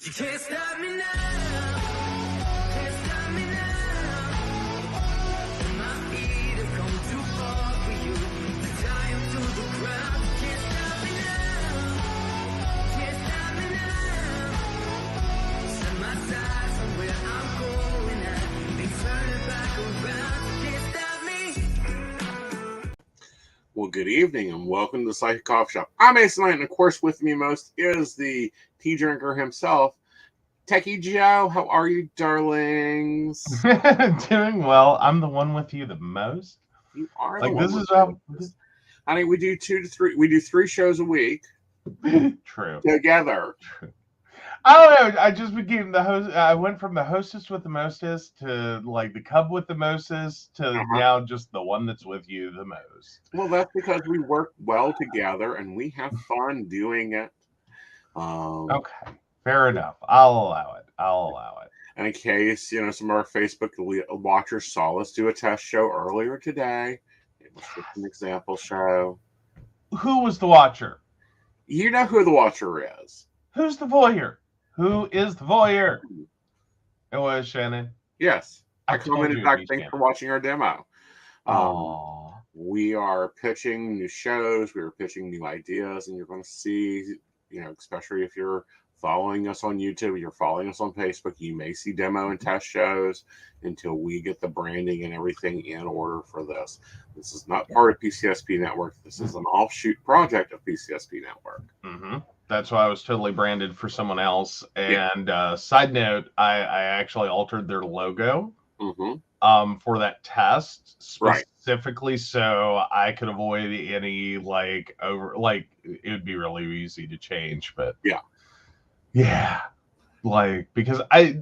You can't stop me now. Can't stop me now. My feet have come too far for you to tie 'em to the ground. You can't stop me now. Can't stop me now. Set my sights on where I'm going at. They turn it back around. You can't stop me. Well, good evening and welcome to the Psychic Coffee Shop. I'm Aeson Knight, and of course, with me most is the tea drinker himself, Techie Joe. How are you, darlings? Doing well. I'm the one with you the most. You are Like, the one. this with is how. this. Honey, we do 2 to 3. We do 3 shows a week True. together. I don't know. I just became the host. I went from the hostess with the mostest to like the cub with the mostest to now just the one that's with you the most. Well, that's because we work well together and we have fun doing it. Okay, fair enough. I'll allow it. And in case, some of our Facebook watchers saw us do a test show earlier today. It was just an example show. Who was the watcher? You know who the watcher is. Who's the voyeur? Who is the voyeur? It was Shannon. Yes. I commented back, thanks for watching our demo. We are pitching new shows. We are pitching new ideas. And you're going to see, especially if you're following us on YouTube, you're following us on Facebook, you may see demo and test shows until we get the branding and everything in order for this. This is not part of PCSP Network. This is an offshoot project of PCSP Network. Mm-hmm. That's why I was totally branded for someone else. And side note, I actually altered their logo for that test specifically so I could avoid any it would be really easy to change. But because I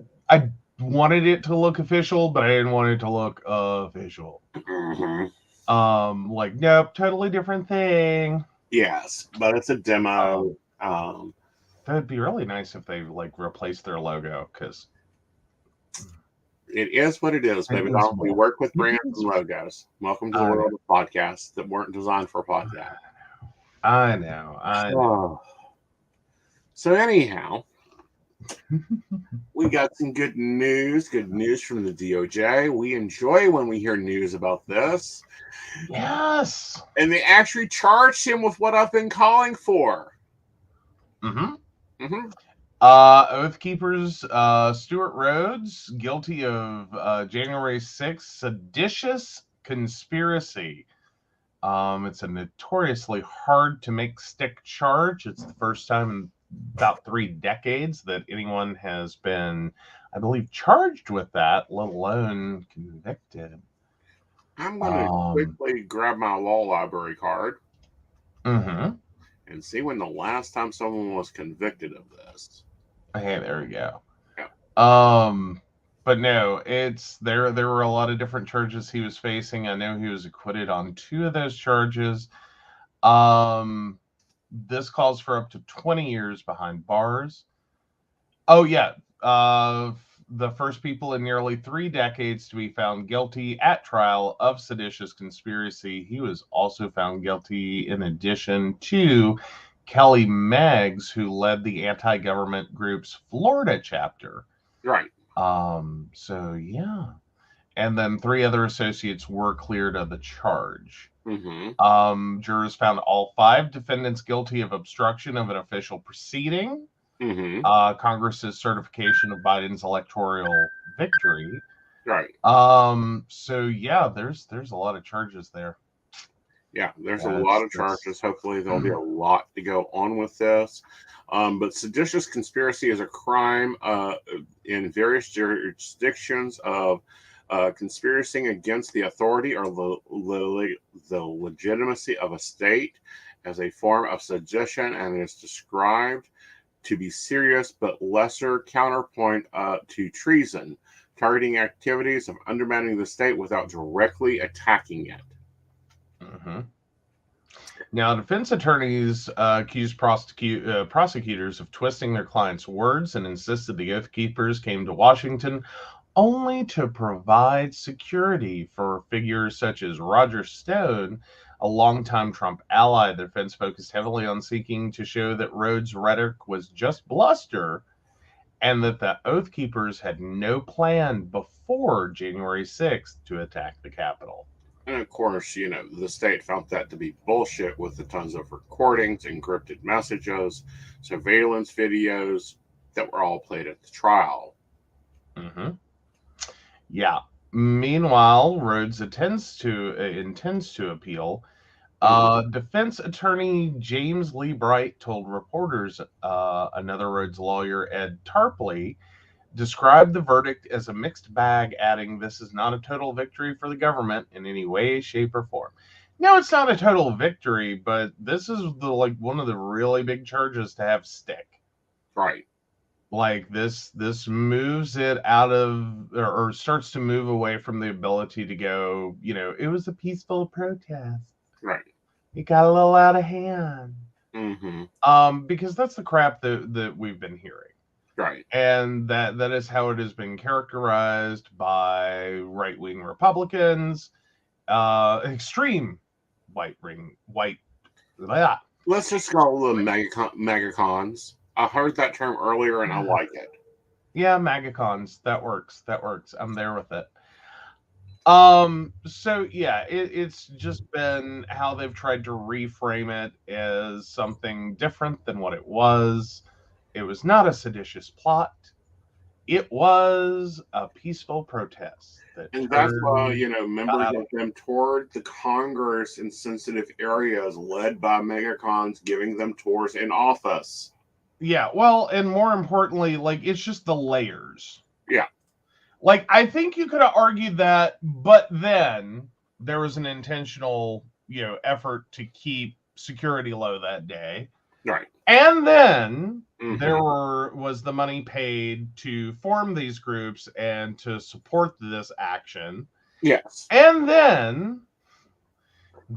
wanted it to look official, but I didn't want it to look official. Nope, totally different thing. Yes, but it's a demo. That'd be really nice if they replace their logo, because it is what it is, baby. We work with brands and logos. Welcome to the world of podcasts that weren't designed for podcast. I know. So anyhow, we got some good news from the DOJ. We enjoy when we hear news about this. Yes. And they actually charged him with what I've been calling for. Oath Keepers, Stuart Rhodes, guilty of January 6th seditious conspiracy. It's a notoriously hard to make stick charge. It's the first time in about 3 decades that anyone has been, I believe, charged with that, let alone convicted. I'm going to quickly grab my law library card and see when the last time someone was convicted of this. Hey, there we go. Yeah. But no, there were a lot of different charges he was facing. I know he was acquitted on 2 of those charges. This calls for up to 20 years behind bars. The first people in nearly 3 decades to be found guilty at trial of seditious conspiracy. He was also found guilty in addition to Kelly Meggs, who led the anti-government group's Florida chapter. Right. And then 3 other associates were cleared of the charge. Jurors found all 5 defendants guilty of obstruction of an official proceeding. Congress's certification of Biden's electoral victory. Right. There's a lot of charges there. Yeah, there's a lot of charges. Hopefully there'll be a lot to go on with this. But seditious conspiracy is a crime in various jurisdictions of conspiracy against the authority or the legitimacy of a state as a form of sedition, and is described to be serious but lesser counterpoint to treason, targeting activities of undermining the state without directly attacking it. Now, defense attorneys accused prosecutors of twisting their clients' words and insisted the Oath Keepers came to Washington only to provide security for figures such as Roger Stone, a longtime Trump ally. The defense focused heavily on seeking to show that Rhodes' rhetoric was just bluster and that the Oath Keepers had no plan before January 6th to attack the Capitol. And of course, the state found that to be bullshit with the tons of recordings, encrypted messages, surveillance videos that were all played at the trial. Mm-hmm. Yeah. Meanwhile, Rhodes intends to appeal. Defense attorney James Lee Bright told reporters another Rhodes lawyer, Ed Tarpley, described the verdict as a mixed bag, adding, "This is not a total victory for the government in any way, shape, or form." No, it's not a total victory, but this is one of the really big charges to have stick. Right. Like this moves it out of, or starts to move away from the ability to go, it was a peaceful protest. Right. It got a little out of hand. Mm-hmm. Because that's the crap that we've been hearing. Right. And that is how it has been characterized by right-wing Republicans, extreme blah. Let's just call them megacons. I heard that term earlier and I like it. Yeah, MAGAcons. That works. I'm there with it. So yeah, it's just been how they've tried to reframe it as something different than what it was. It was not a seditious plot. It was a peaceful protest. And that's why, members of them toured the Congress in sensitive areas led by megacons, giving them tours in office. Yeah, well, and more importantly, it's just the layers. Yeah. I think you could have argued that, but then there was an intentional, effort to keep security low that day. Right. And then there was the money paid to form these groups and to support this action. Yes. And then,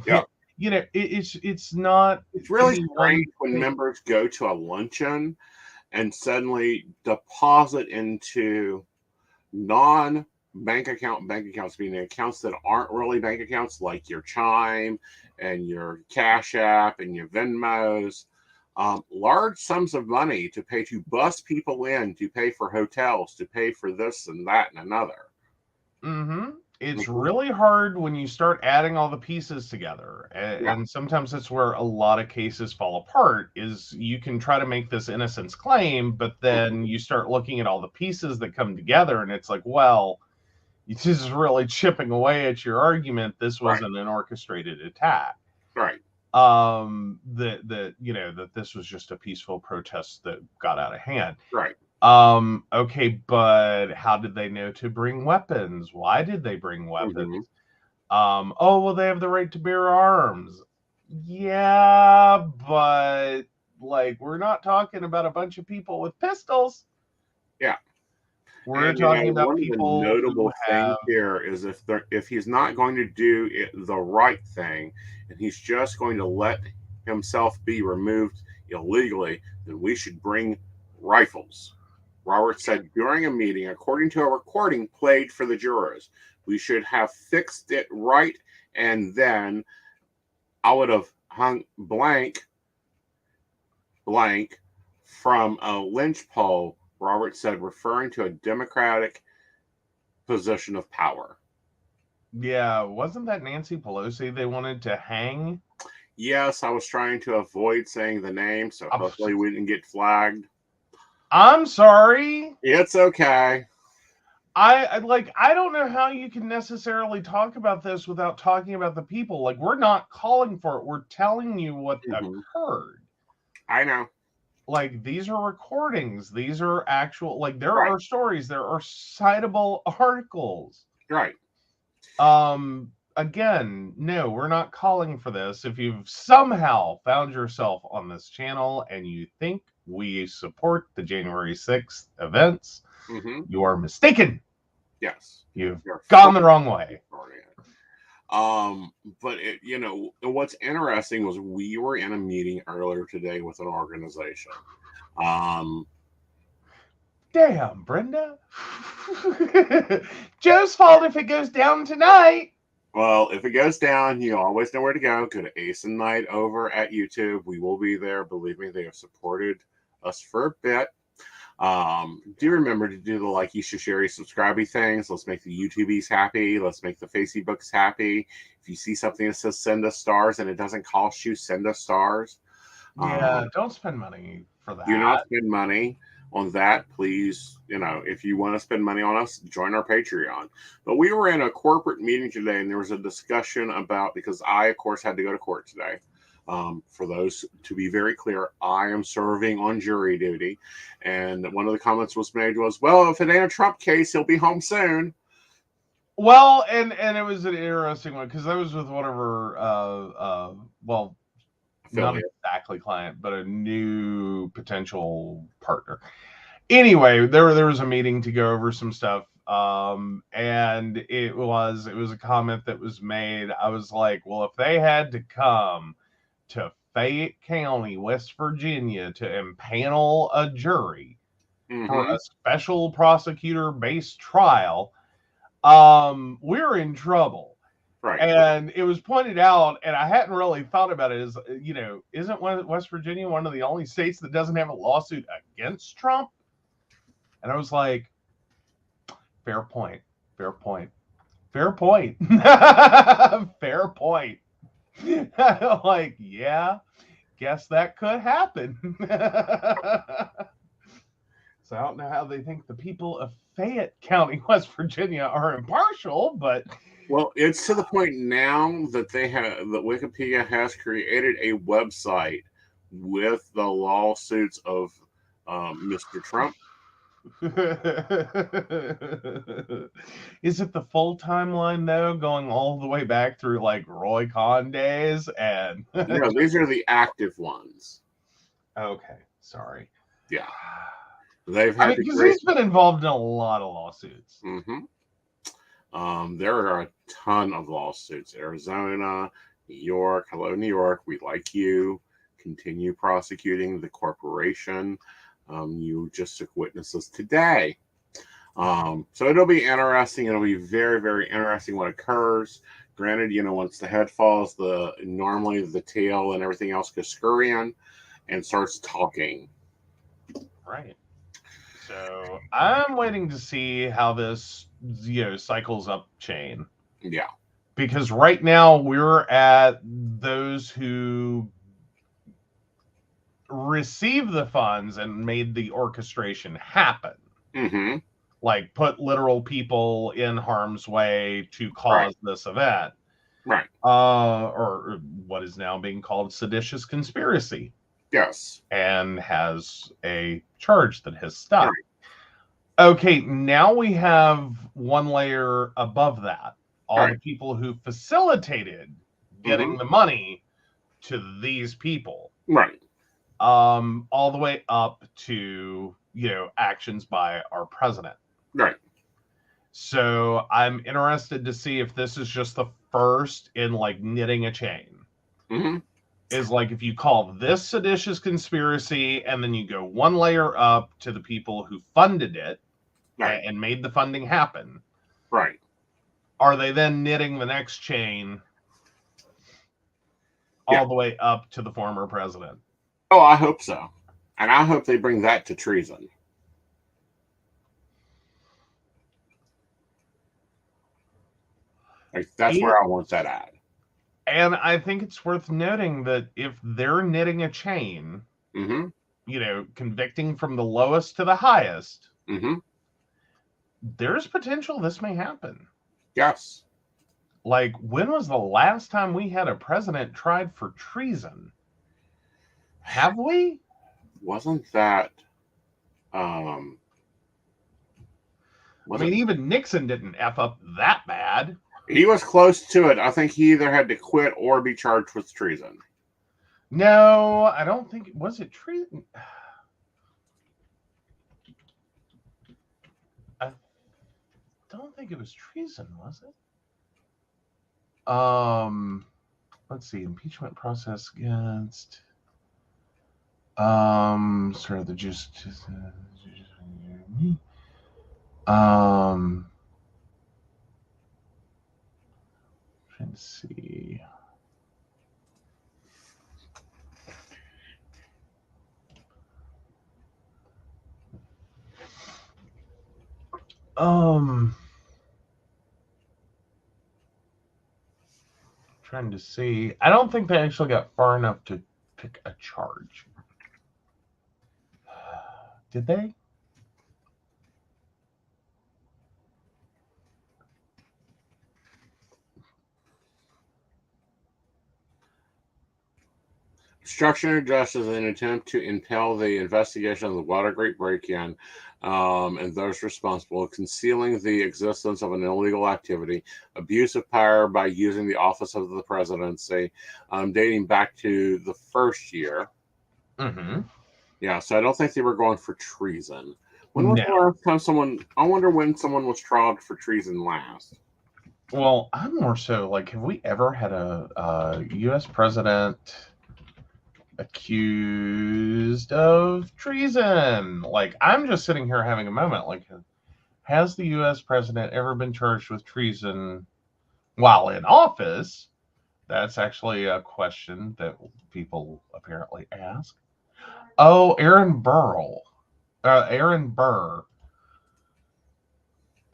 yeah, it's not. It's really strange when members go to a luncheon and suddenly deposit into non-bank accounts, meaning accounts that aren't really bank accounts, like your Chime and your Cash App and your Venmos. Large sums of money to pay to bus people in, to pay for hotels, to pay for this and that and another. It's really hard when you start adding all the pieces together. And sometimes that's where a lot of cases fall apart, is you can try to make this innocence claim, but then you start looking at all the pieces that come together and it's like, well, this is really chipping away at your argument. This wasn't an orchestrated attack. Right. That this was just a peaceful protest that got out of hand. Right. Okay, but how did they know to bring weapons? Why did they bring weapons? Oh, well, they have the right to bear arms. Yeah, but we're not talking about a bunch of people with pistols. Yeah. We're talking about people. The notable thing here is if he's not going to do the right thing, and he's just going to let himself be removed illegally, then we should bring rifles. Robert said during a meeting, according to a recording played for the jurors, we should have fixed it right, and then I would have hung blank from a lynch pole, Robert said, referring to a Democratic position of power. Yeah, wasn't that Nancy Pelosi they wanted to hang? Yes, I was trying to avoid saying the name, so hopefully we didn't get flagged. I'm sorry. It's okay. I don't know how you can necessarily talk about this without talking about the people. We're not calling for it. We're telling you what occurred. I know. These are recordings. These are actual, there are stories. There are citable articles. Right. Again, no, we're not calling for this. If you've somehow found yourself on this channel and you think we support the January 6th events, you are mistaken. Yes. You've gone the wrong way. But what's interesting was we were in a meeting earlier today with an organization. Damn, Brenda. Joe's fault if it goes down tonight. Well, if it goes down, you always know where to go. Go to Aeson Knight over at YouTube. We will be there. Believe me, they have supported us for a bit. Do remember to do the likey, share, subscribey things. Let's make the YouTubies happy. Let's make the Facebooks happy. If you see something that says send us stars and it doesn't cost you, send us stars. Yeah, don't spend money for that. Do not spend money on that, please. If you want to spend money on us, join our Patreon. But we were in a corporate meeting today, and there was a discussion about, because I, of course, had to go to court today. For those, to be very clear, I am serving on jury duty. And one of the comments was made was, well, if it ain't a Trump case, he'll be home soon. Well, and it was an interesting one because I was with one of her, well, not exactly client, but a new potential partner. Anyway, there was a meeting to go over some stuff. And it was a comment that was made. I was like, well, if they had to come to Fayette County, West Virginia, to impanel a jury for a special prosecutor-based trial, we're in trouble. Right. And it was pointed out, and I hadn't really thought about it, isn't West Virginia one of the only states that doesn't have a lawsuit against Trump? And I was like, fair point. Fair point. Fair point. Like, yeah, guess that could happen. So I don't know how they think the people of Fayette County, West Virginia are impartial, but... Well, it's to the point now that that Wikipedia has created a website with the lawsuits of Mr. Trump. Is it the full timeline though, going all the way back through like Roy Cohn days? And no, these are the active ones. Okay, sorry. Yeah, they've had because he's been involved in a lot of lawsuits. There are a ton of lawsuits. Arizona, New York. Hello, New York. We like you. Continue prosecuting the corporation. You just took witnesses today. So it'll be interesting. It'll be very, very interesting what occurs. Granted, once the head falls, normally the tail and everything else goes scurrying and starts talking. Right. So I'm waiting to see how this, cycles up chain. Yeah. Because right now we're at those who received the funds and made the orchestration happen. Like put literal people in harm's way to cause this event. Right. Or what is now being called seditious conspiracy. Yes. And has a charge that has stuck. Right. Okay, now we have one layer above that. All the people who facilitated getting the money to these people. Right. All the way up to, actions by our president. Right. So I'm interested to see if this is just the first in like knitting a chain. Is like if you call this seditious conspiracy and then you go one layer up to the people who funded it and made the funding happen. Right. Are they then knitting the next chain all the way up to the former president? Oh, I hope so. And I hope they bring that to treason. Like, that's where I want that at. And I think it's worth noting that if they're knitting a chain, convicting from the lowest to the highest, there's potential this may happen. Yes. Like, when was the last time we had a president tried for treason? Have we? Wasn't that... even Nixon didn't F up that bad. He was close to it. I think he either had to quit or be charged with treason. No, I don't think... Was it treason? I don't think it was treason, was it? Let's see. Impeachment process against... sorry, the justice... trying to see. Trying to see. I don't think they actually got far enough to pick a charge. Did they? Obstruction of justice in an attempt to impel the investigation of the Watergate break-in and those responsible, concealing the existence of an illegal activity, abuse of power by using the office of the presidency, dating back to the first year. Mm-hmm. Yeah, so I don't think they were going for treason. When was No. the last time someone? I wonder when someone was tried for treason last. Well, I'm more so like, have we ever had a U.S. president accused of treason? Like, I'm just sitting here having a moment. Like, has the U.S. president ever been charged with treason while in office? That's actually a question that people apparently ask. Oh, Aaron Burr. That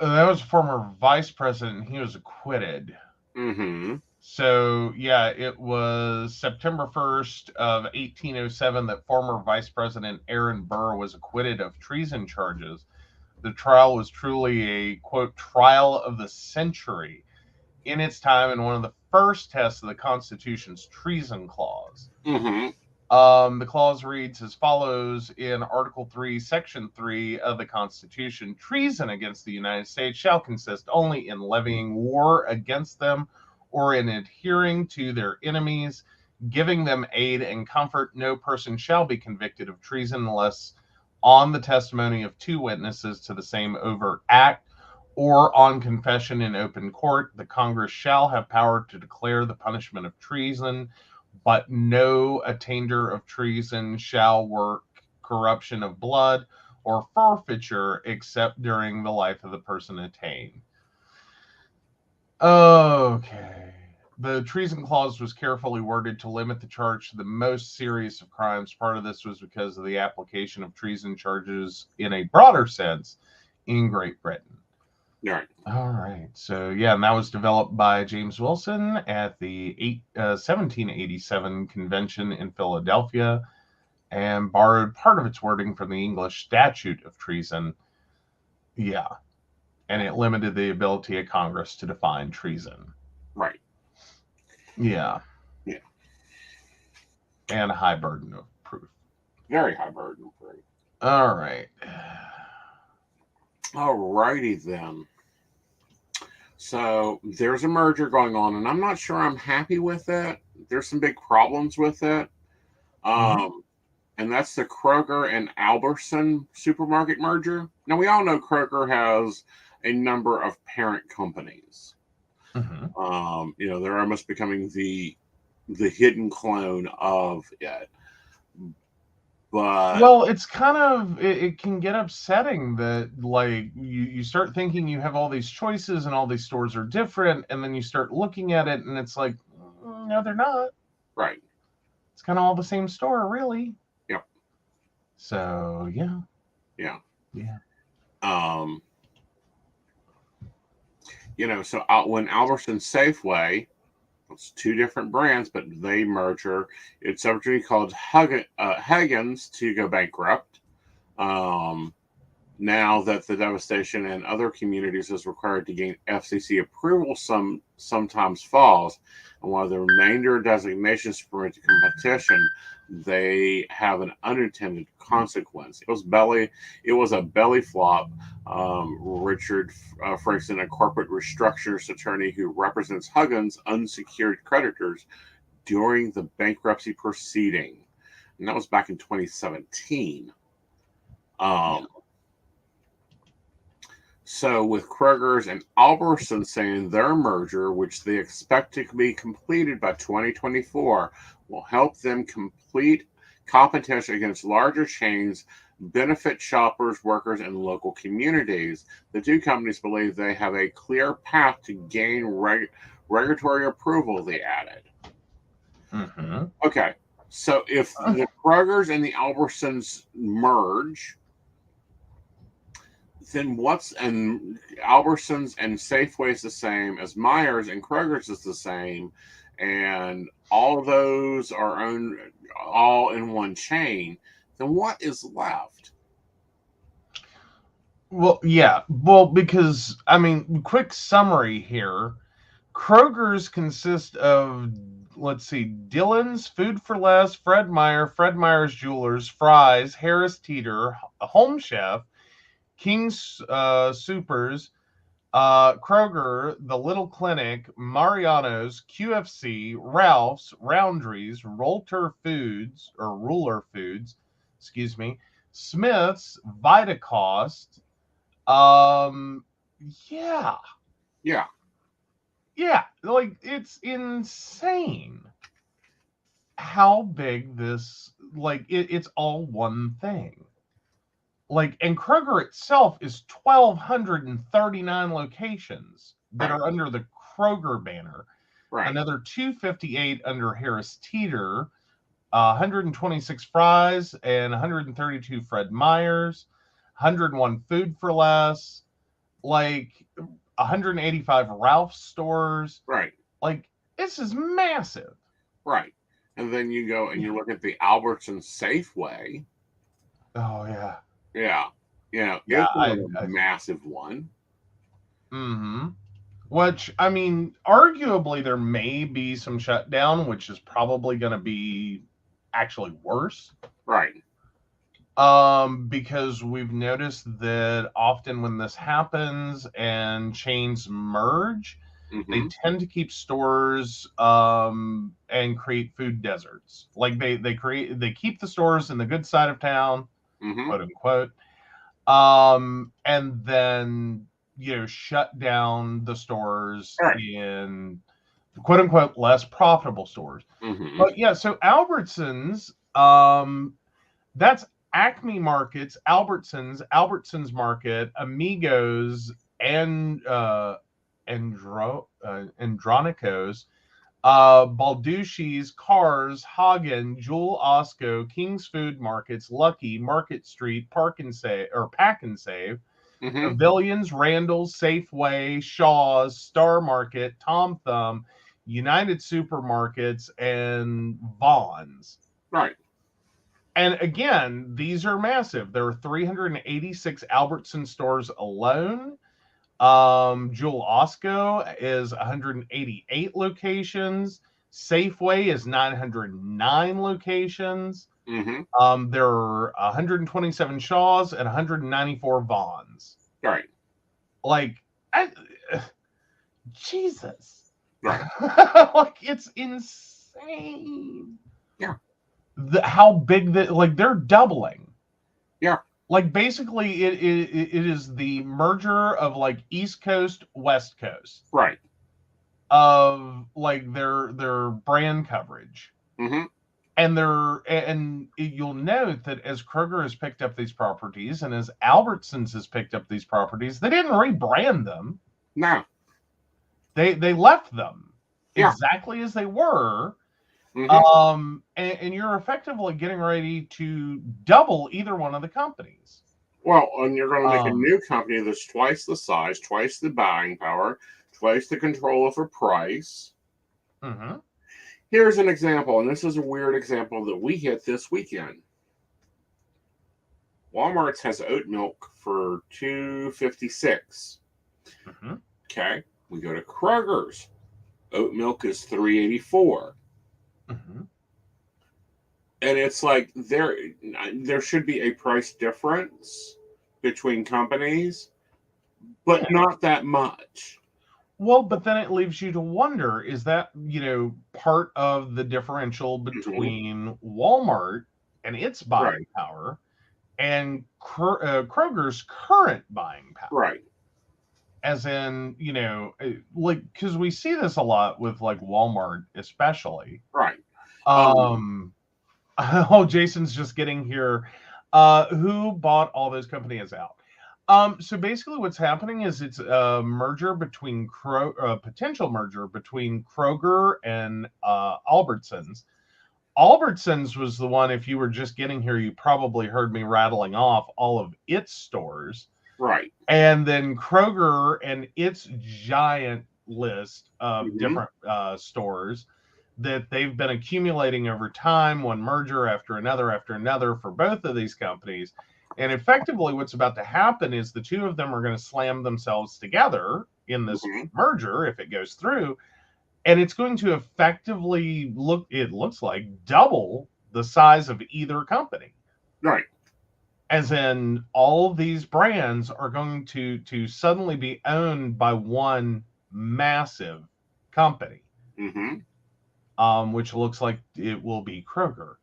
was a former vice president. He was acquitted. Mm-hmm. So, yeah, it was September 1st of 1807 that former Vice President Aaron Burr was acquitted of treason charges. The trial was truly a, quote, trial of the century in its time and one of the first tests of the Constitution's treason clause. Mm-hmm. The clause reads as follows in Article 3, Section 3 of the Constitution. Treason against the United States shall consist only in levying war against them or in adhering to their enemies, giving them aid and comfort. No person shall be convicted of treason unless on the testimony of two witnesses to the same overt act or on confession in open court. The Congress shall have power to declare the punishment of treason, but no attainder of treason shall work corruption of blood or forfeiture except during the life of the person attainted. Okay. The treason clause was carefully worded to limit the charge to the most serious of crimes. Part of this was because of the application of treason charges in a broader sense in Great Britain. Right. All right. So, yeah, and that was developed by James Wilson at the 1787 convention in Philadelphia and borrowed part of its wording from the English statute of treason. Yeah. And it limited the ability of Congress to define treason. Right. Yeah. Yeah. And a high burden of proof. Very high burden of proof. All right. All righty then. So there's a merger going on, and I'm not sure I'm happy with it. There's some big problems with it. And that's the Kroger and Albertson supermarket merger. Now, we all know Kroger has a number of parent companies. Mm-hmm. They're almost becoming the hidden clone of it. But well, it's kind of it can get upsetting that like you start thinking you have all these choices and all these stores are different, and then you start looking at it and it's like, no, they're not. Right. It's kind of all the same store, really. Yep. So yeah. Yeah. Yeah. So when Albertson Safeway, it's two different brands, but they merger. It's originally called Hagen's to go bankrupt. Now that the devastation in other communities is required to gain FCC approval, sometimes falls. And while the remainder designations permit the competition, they have an unintended consequence. It was a belly flop. Richard Frickson, a corporate restructures attorney who represents Huggins' unsecured creditors during the bankruptcy proceeding, and that was back in 2017. So with Kroger's and Albertson saying their merger, which they expect to be completed by 2024, will help them complete competition against larger chains, benefit shoppers, workers, and local communities. The two companies believe they have a clear path to gain regulatory approval, they added. Mm-hmm. Okay, so if the Kroger's and the Albertsons merge, then what's and Albertsons and Safeway's the same as Myers and Kroger's is the same, and all of those are owned all in one chain. Then what is left? Well, yeah. Well, because I mean, quick summary here. Kroger's consist of, let's see, Dillon's, Food for Less, Fred Meyer's Jewelers, Fry's, Harris Teeter, Home Chef, King's Supers, Kroger, The Little Clinic, Mariano's, QFC, Ralph's, Roundries, Ruler Foods, excuse me, Smith's, Vitacost. Yeah, Yeah, yeah, like it's insane how big this, like it's all one thing. Like, and Kroger itself is 1,239 locations that right, are under the Kroger banner. right, Another 258 under Harris Teeter, 126 Fry's, and 132 Fred Meyer's, 101 Food for Less, like 185 Ralph's stores. right, Like, this is massive. right. And then you go and you look at the Albertson Safeway. Oh yeah, Yeah, yeah. it's a massive one. Mm-hmm. Which, I mean, arguably there may be some shutdown, which is probably going to be actually worse. Right. Because we've noticed that often when this happens and chains merge, they tend to keep stores and create food deserts. Like they keep the stores in the good side of town, quote unquote, and then shut down the stores in quote unquote less profitable stores. But yeah, so Albertsons, that's Acme Markets, Albertsons Market, Amigos, and Andronicos, Balducci's, Cars, Hagen, Jewel Osco, King's Food Markets, Lucky, Market Street, Pack and Save, Pavilions, Randall's, Safeway, Shaw's, Star Market, Tom Thumb, United Supermarkets, and Vaughn's. Right. And again, these are massive. There are 386 Albertson stores alone. Jewel Osco is 188 locations. Safeway is 909 locations. There are 127 Shaws and 194 Vaughns. Right. Like, Jesus. Right. Like, it's insane. Yeah. How big that, like, they're doubling. Yeah. Like, basically, it is the merger of, like, East Coast, West Coast. Right. Of, like, their brand coverage. And you'll note that as Kroger has picked up these properties and as Albertsons has picked up these properties, they didn't rebrand them. No. They left them exactly as they were. And you're effectively getting ready to double either one of the companies. Well, and you're going to make a new company that's twice the size, twice the buying power, twice the control over price. Here's an example, and this is a weird example that we hit this weekend. Walmart's has oat milk for $2.56. Okay, we go to Kroger's. Oat milk is $3.84. And it's like there should be a price difference between companies, but not that much. Well, but then it leaves you to wonder, is that, part of the differential between Walmart and its buying power and Kroger's current buying power? Right. As in, like, because we see this a lot with, like, Walmart especially. Right. Oh, Jason's just getting here. Who bought all those companies out? So basically what's happening is it's a merger between potential merger between Kroger and Albertsons. Albertsons was the one, if you were just getting here, you probably heard me rattling off all of its stores. Right. And then Kroger and its giant list of Mhm. different stores that they've been accumulating over time, one merger after another for both of these companies. And effectively, what's about to happen is the two of them are going to slam themselves together in this Mhm. merger if it goes through. And it's going to effectively it looks like, double the size of either company. Right. As in, all of these brands are going to suddenly be owned by one massive company, Mm-hmm. which looks like it will be Kroger.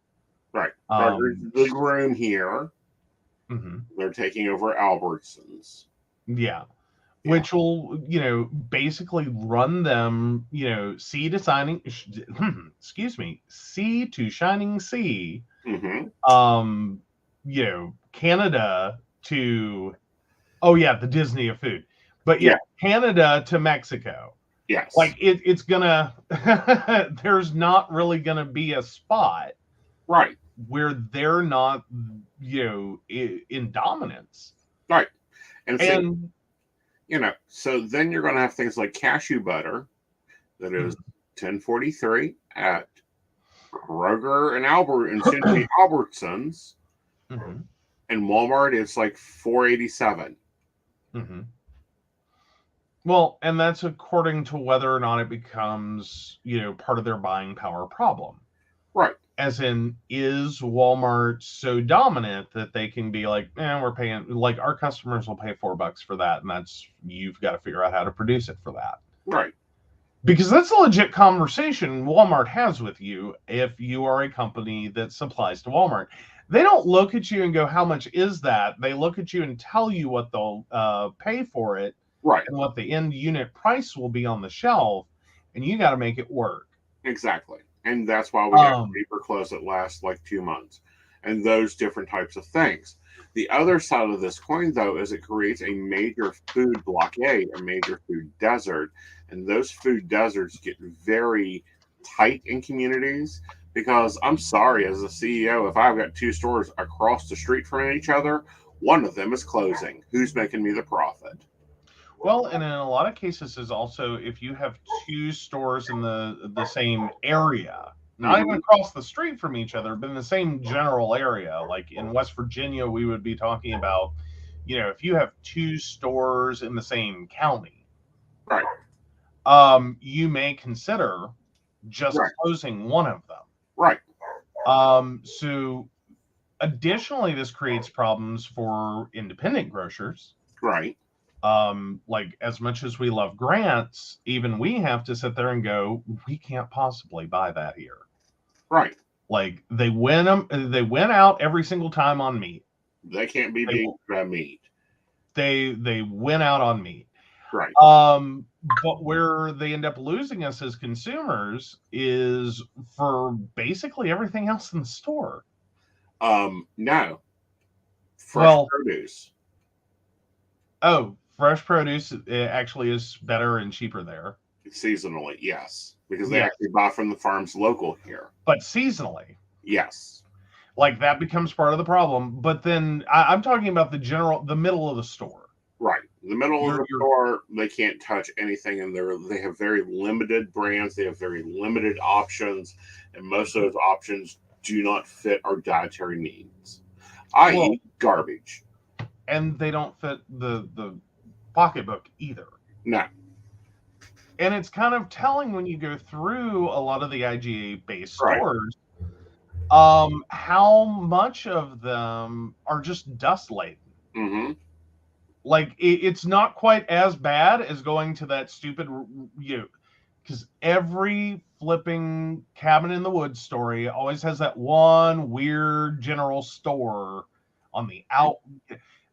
Right. Kroger's the groom here. Mm-hmm. They're taking over Albertsons. Yeah. Yeah. Which will, basically run them, sea to shining, excuse me, sea to shining sea, Mm-hmm. Canada to, oh yeah, the Disney of food, but Yeah. Canada to Mexico. Yes. Like it's gonna, there's not really gonna be a spot Right. where they're not, in dominance. Right. And see, And so then you're going to have things like cashew butter that is $10.43 at Kroger and soon to be Albertsons, mm-hmm. and Walmart it's like $4.87. Mm-hmm. Well, and that's according to whether or not it becomes, part of their buying power problem. Right. As in, is Walmart so dominant that they can be like, we're paying, like, our customers will pay $4 for that, and that's, you've got to figure out how to produce it for that. Right. Because that's a legit conversation Walmart has with you if you are a company that supplies to Walmart. They don't look at you and go, how much is that? They look at you and tell you what they'll pay for it. Right. And what the end unit price will be on the shelf, and you got to make it work. Exactly. And that's why we have paper clothes that last like 2 months and those different types of things. The other side of this coin, though, is it creates a major food blockade, a major food desert. And those food deserts get very tight in communities because I'm sorry, as a CEO, if I've got two stores across the street from each other, one of them is closing. Who's making me the profit? Well, and in a lot of cases is also if you have two stores in the same area, not even across the street from each other, but in the same general area. Like in West Virginia, we would be talking about, if you have two stores in the same county, right, you may consider just right, closing one of them. right. So additionally, this creates problems for independent grocers. Right. Like, as much as we love grants, even we have to sit there and go, we can't possibly buy that here. Right. Like they win out every single time on meat. They can't be beat by meat. They win out on meat. Right. But where they end up losing us as consumers is for basically everything else in the store. No. Fresh produce. Oh, fresh produce actually is better and cheaper there. Seasonally, yes. Because they actually buy from the farms local here. But seasonally. Yes. Like that becomes part of the problem. But then I'm talking about the middle of the store. Right. The middle of the store, they can't touch anything, and they have very limited brands. They have very limited options, and most of those options do not fit our dietary needs, i.e., garbage. And they don't fit the pocketbook either. No. And it's kind of telling when you go through a lot of the IGA-based stores, how much of them are just dust laden. Mm-hmm. Like it's not quite as bad as going to that stupid, because every flipping cabin in the woods story always has that one weird general store on the out.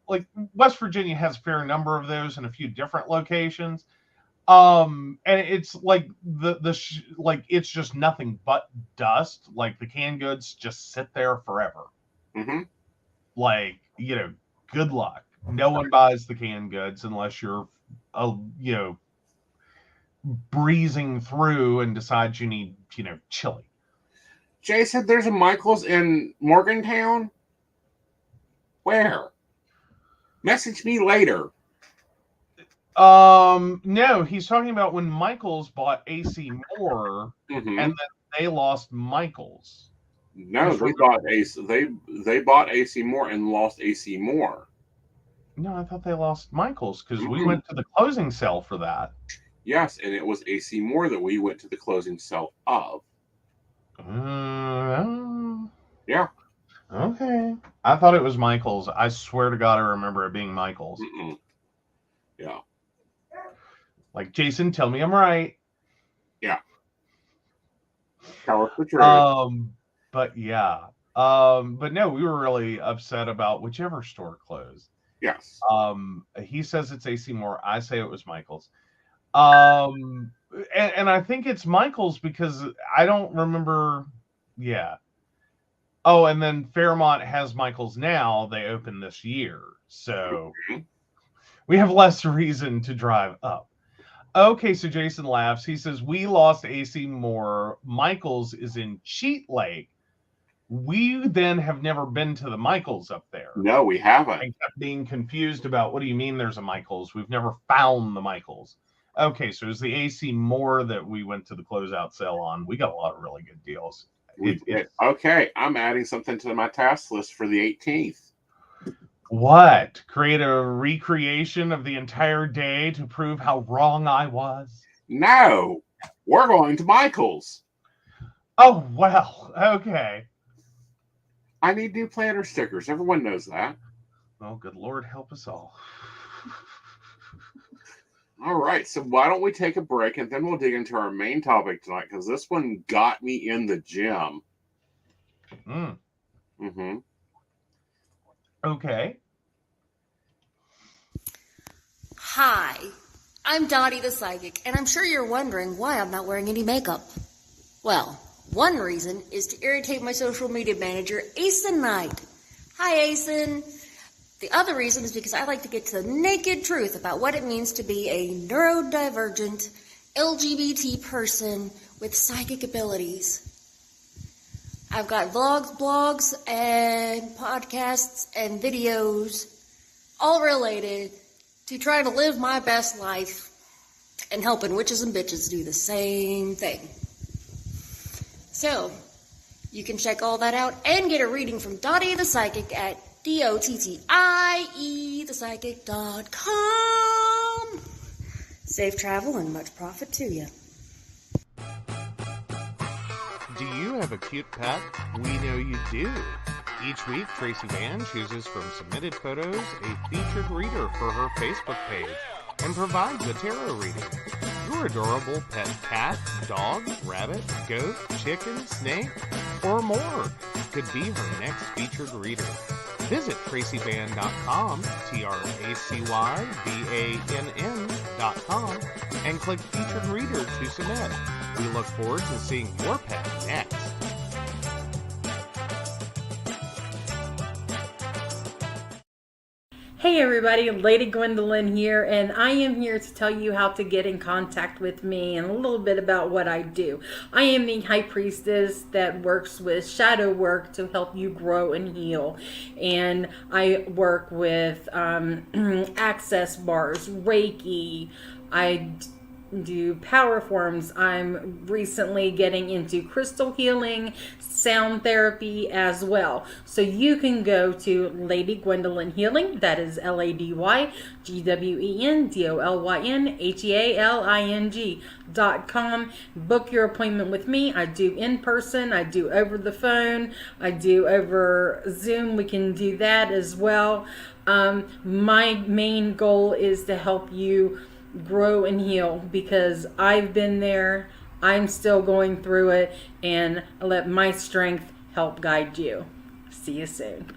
Like West Virginia has a fair number of those in a few different locations. And it's like like it's just nothing but dust. Like the canned goods just sit there forever. Mm-hmm. Like, good luck. No one buys the canned goods unless you're, breezing through and decides you need, chili. Jay said there's a Michael's in Morgantown. Where? Message me later. No, he's talking about when Michaels bought AC Moore, Mhm. and then they lost Michaels. No, they bought they bought AC Moore and lost AC Moore. No, I thought they lost Michaels because we Mm-mm. went to the closing sale for that. Yes, and it was AC Moore that we went to the closing sale of. Yeah. Okay. I thought it was Michaels. I swear to God, I remember it being Michaels. Mm-mm. Yeah. Like, Jason, tell me I'm right. Yeah. Tell us the truth. But yeah. But no, we were really upset about whichever store closed. Yes. He says it's AC Moore. I say it was Michaels. And I think it's Michaels because I don't remember. Yeah. Oh, and then Fairmont has Michaels now. They opened this year. So we have less reason to drive up. Okay, so Jason laughs. He says, we lost AC Moore. Michaels is in Cheat Lake. We then have never been to the Michaels up there. No, we haven't. And kept being confused about, what do you mean there's a Michaels? We've never found the Michaels. Okay, so it was the AC Moore that we went to the closeout sale on. We got a lot of really good deals. Okay, I'm adding something to my task list for the 18th. What? Create a recreation of the entire day to prove how wrong I was? No, we're going to Michael's. Oh, well, okay. I need new planner stickers. Everyone knows that. Oh, good Lord, help us all. All right, so why don't we take a break and then we'll dig into our main topic tonight because this one got me in the gym. Mm-hmm. Okay. Hi, I'm Dottie the Psychic, and I'm sure you're wondering why I'm not wearing any makeup. Well, one reason is to irritate my social media manager, Aeson Knight. Hi, Aeson. The other reason is because I like to get to the naked truth about what it means to be a neurodivergent LGBT person with psychic abilities. I've got vlogs, blogs, and podcasts and videos all related to trying to live my best life and helping witches and bitches do the same thing. So, you can check all that out and get a reading from Dottie the Psychic at DOTTIEthepsychic.com. Safe travel and much profit to you. Do you have a cute pet? We know you do. Each week, Tracy Van chooses from submitted photos a featured reader for her Facebook page and provides a tarot reading. Your adorable pet cat, dog, rabbit, goat, chicken, snake, or more could be her next featured reader. Visit tracyvann.com, TracyVann.com, and click Featured Reader to submit. We look forward to seeing your pet next. Hey everybody, Lady Gwendolyn here, and I am here to tell you how to get in contact with me and a little bit about what I do. I am the High Priestess that works with shadow work to help you grow and heal. And I work with access bars, Reiki, I do power forms. I'm recently getting into crystal healing, sound therapy as well. So you can go to Lady Gwendolyn Healing, that is LadyGwendolynHealing.com. Book your appointment with me. I do in person, I do over the phone, I do over Zoom. We can do that as well. My main goal is to help you grow and heal because I've been there, I'm still going through it, and I let my strength help guide you. See you soon.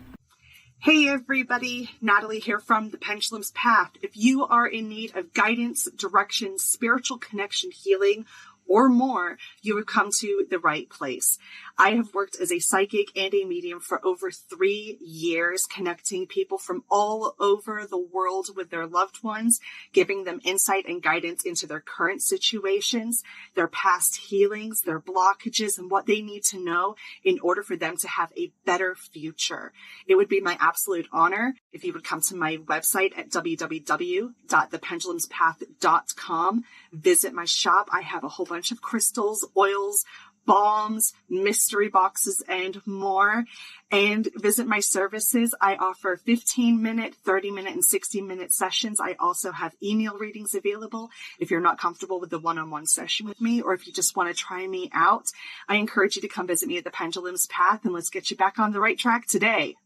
Hey everybody, Natalie here from The Pendulum's Path. If you are in need of guidance, direction, spiritual connection, healing, or more, you have come to the right place. I have worked as a psychic and a medium for over 3 years, connecting people from all over the world with their loved ones, giving them insight and guidance into their current situations, their past healings, their blockages, and what they need to know in order for them to have a better future. It would be my absolute honor if you would come to my website at www.thependulumspath.com. Visit my shop. I have a whole bunch of crystals, oils, balms, mystery boxes, and more. And visit my services. I offer 15-minute, 30-minute, and 60-minute sessions. I also have email readings available if you're not comfortable with the one-on-one session with me, or if you just want to try me out. I encourage you to come visit me at the Pendulum's Path, and let's get you back on the right track today.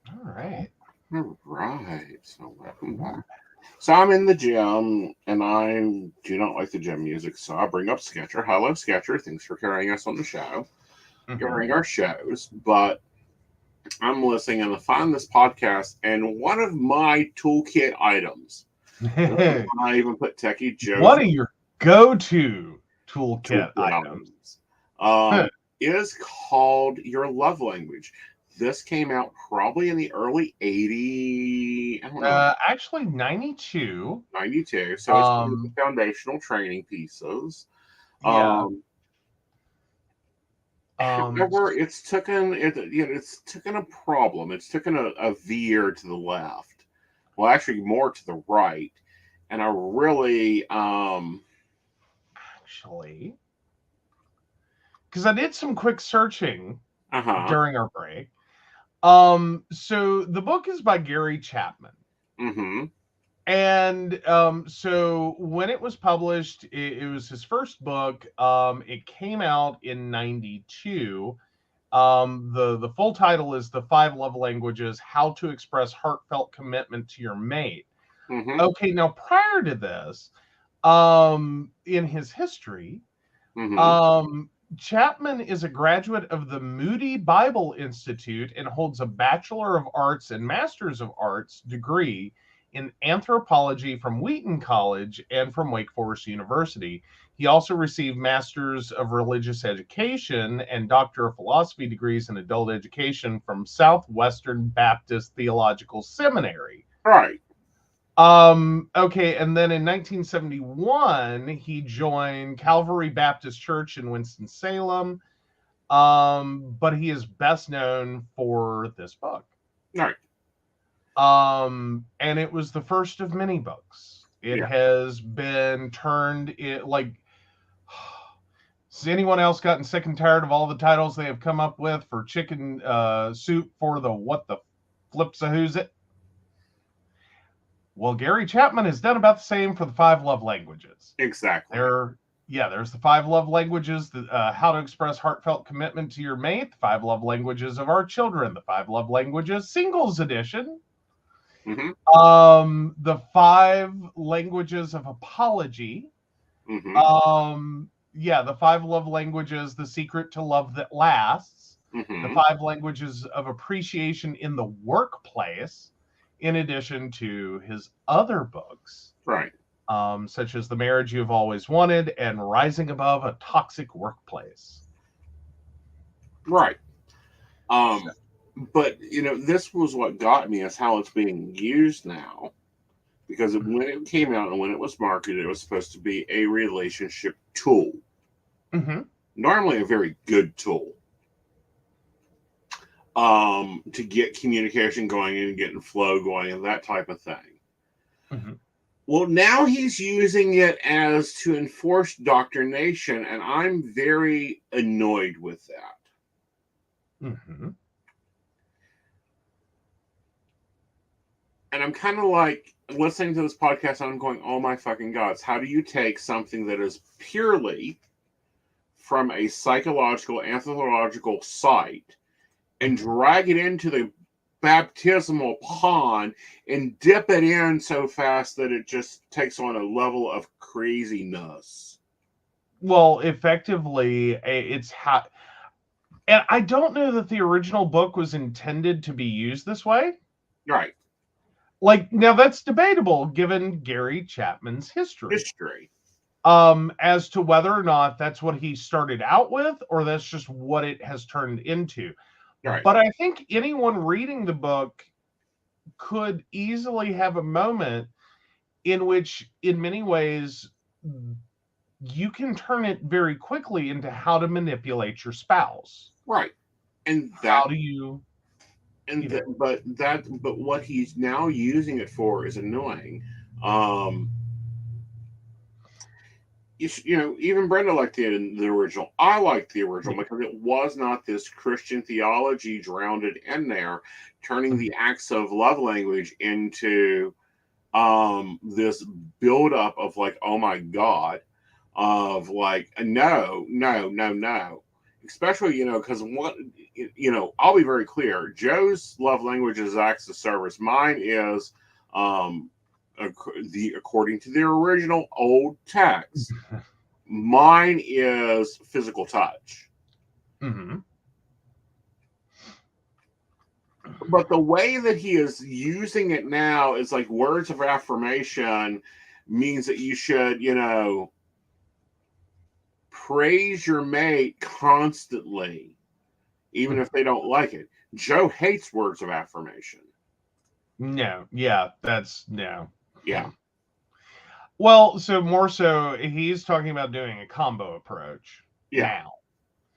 All right. All right. So welcome back. So I'm in the gym, and I do not like the gym music, so I bring up Sketcher. Hello, Sketcher. Thanks for carrying us on the show, carrying our shows. But I'm listening, and I find this podcast, and one of my toolkit items, I even put Techie Joe. One of your go-to toolkit items is called Your Love Language. This came out probably in the early 80s. I don't know. Actually, 92. 92. So it's one of the foundational training pieces. Yeah. However, it's taken a problem. It's taken a veer to the left. Well, actually, more to the right. And I really, actually, because I did some quick searching during our break. So the book is by Gary Chapman. Mm-hmm. And so when it was published, it was his first book. It came out in 92. The full title is The 5 Love Languages, How to Express Heartfelt Commitment to Your Mate. Mm-hmm. Okay, now prior to this, in his history, Chapman is a graduate of the Moody Bible Institute and holds a Bachelor of Arts and Masters of Arts degree in anthropology from Wheaton College and from Wake Forest University. He also received Masters of Religious Education and Doctor of Philosophy degrees in adult education from Southwestern Baptist Theological Seminary. Right. Okay, and then in 1971, he joined Calvary Baptist Church in Winston-Salem, but he is best known for this book. Right. And it was the first of many books. It has been turned in, like, has anyone else gotten sick and tired of all the titles they have come up with for chicken soup for the what the flips a who's it? Well, Gary Chapman has done about the same for the 5 love languages. Exactly. There's the 5 love languages, how to express heartfelt commitment to your mate, the 5 love languages of our children, the 5 love languages singles edition, the 5 languages of apology, the 5 love languages, the secret to love that lasts, the 5 languages of appreciation in the workplace, in addition to his other books, right, such as The Marriage You've Always Wanted and Rising Above a Toxic Workplace. Right. But, this was what got me is how it's being used now. Because when it came out and when it was marketed, it was supposed to be a relationship tool. Normally a very good tool. To get communication going and getting flow going and that type of thing. Well, now he's using it as to enforce doctrination, and I'm very annoyed with that. And I'm kind of like listening to this podcast and I'm going, oh my fucking gods, how do you take something that is purely from a psychological, anthropological site and drag it into the baptismal pond and dip it in so fast that it just takes on a level of craziness? Well, effectively, it's how... And I don't know that the original book was intended to be used this way. Right. Like, now that's debatable given Gary Chapman's history. as to whether or not that's what he started out with, or that's just what it has turned into. Right. But I think anyone reading the book could easily have a moment in which, in many ways, you can turn it very quickly into how to manipulate your spouse. Right. And How that, do you, and you know, but what he's now using it for is annoying. You know, even Brenda liked the original. I liked the original because it was not this Christian theology drowned in there, turning the acts of love language into this buildup of like, oh my God, of like, no, no, no, no. Especially, you know, because what, you know, I'll be very clear. Joe's love language is acts of service. Mine is, according to the original old text, mine is physical touch. mm-hmm. But the way that he is using it now is like words of affirmation means that you should, you know, praise your mate constantly, even if they don't like it. Joe hates words of affirmation. No, yeah, that's no. Yeah. Well, so more so, he's talking about doing a combo approach now.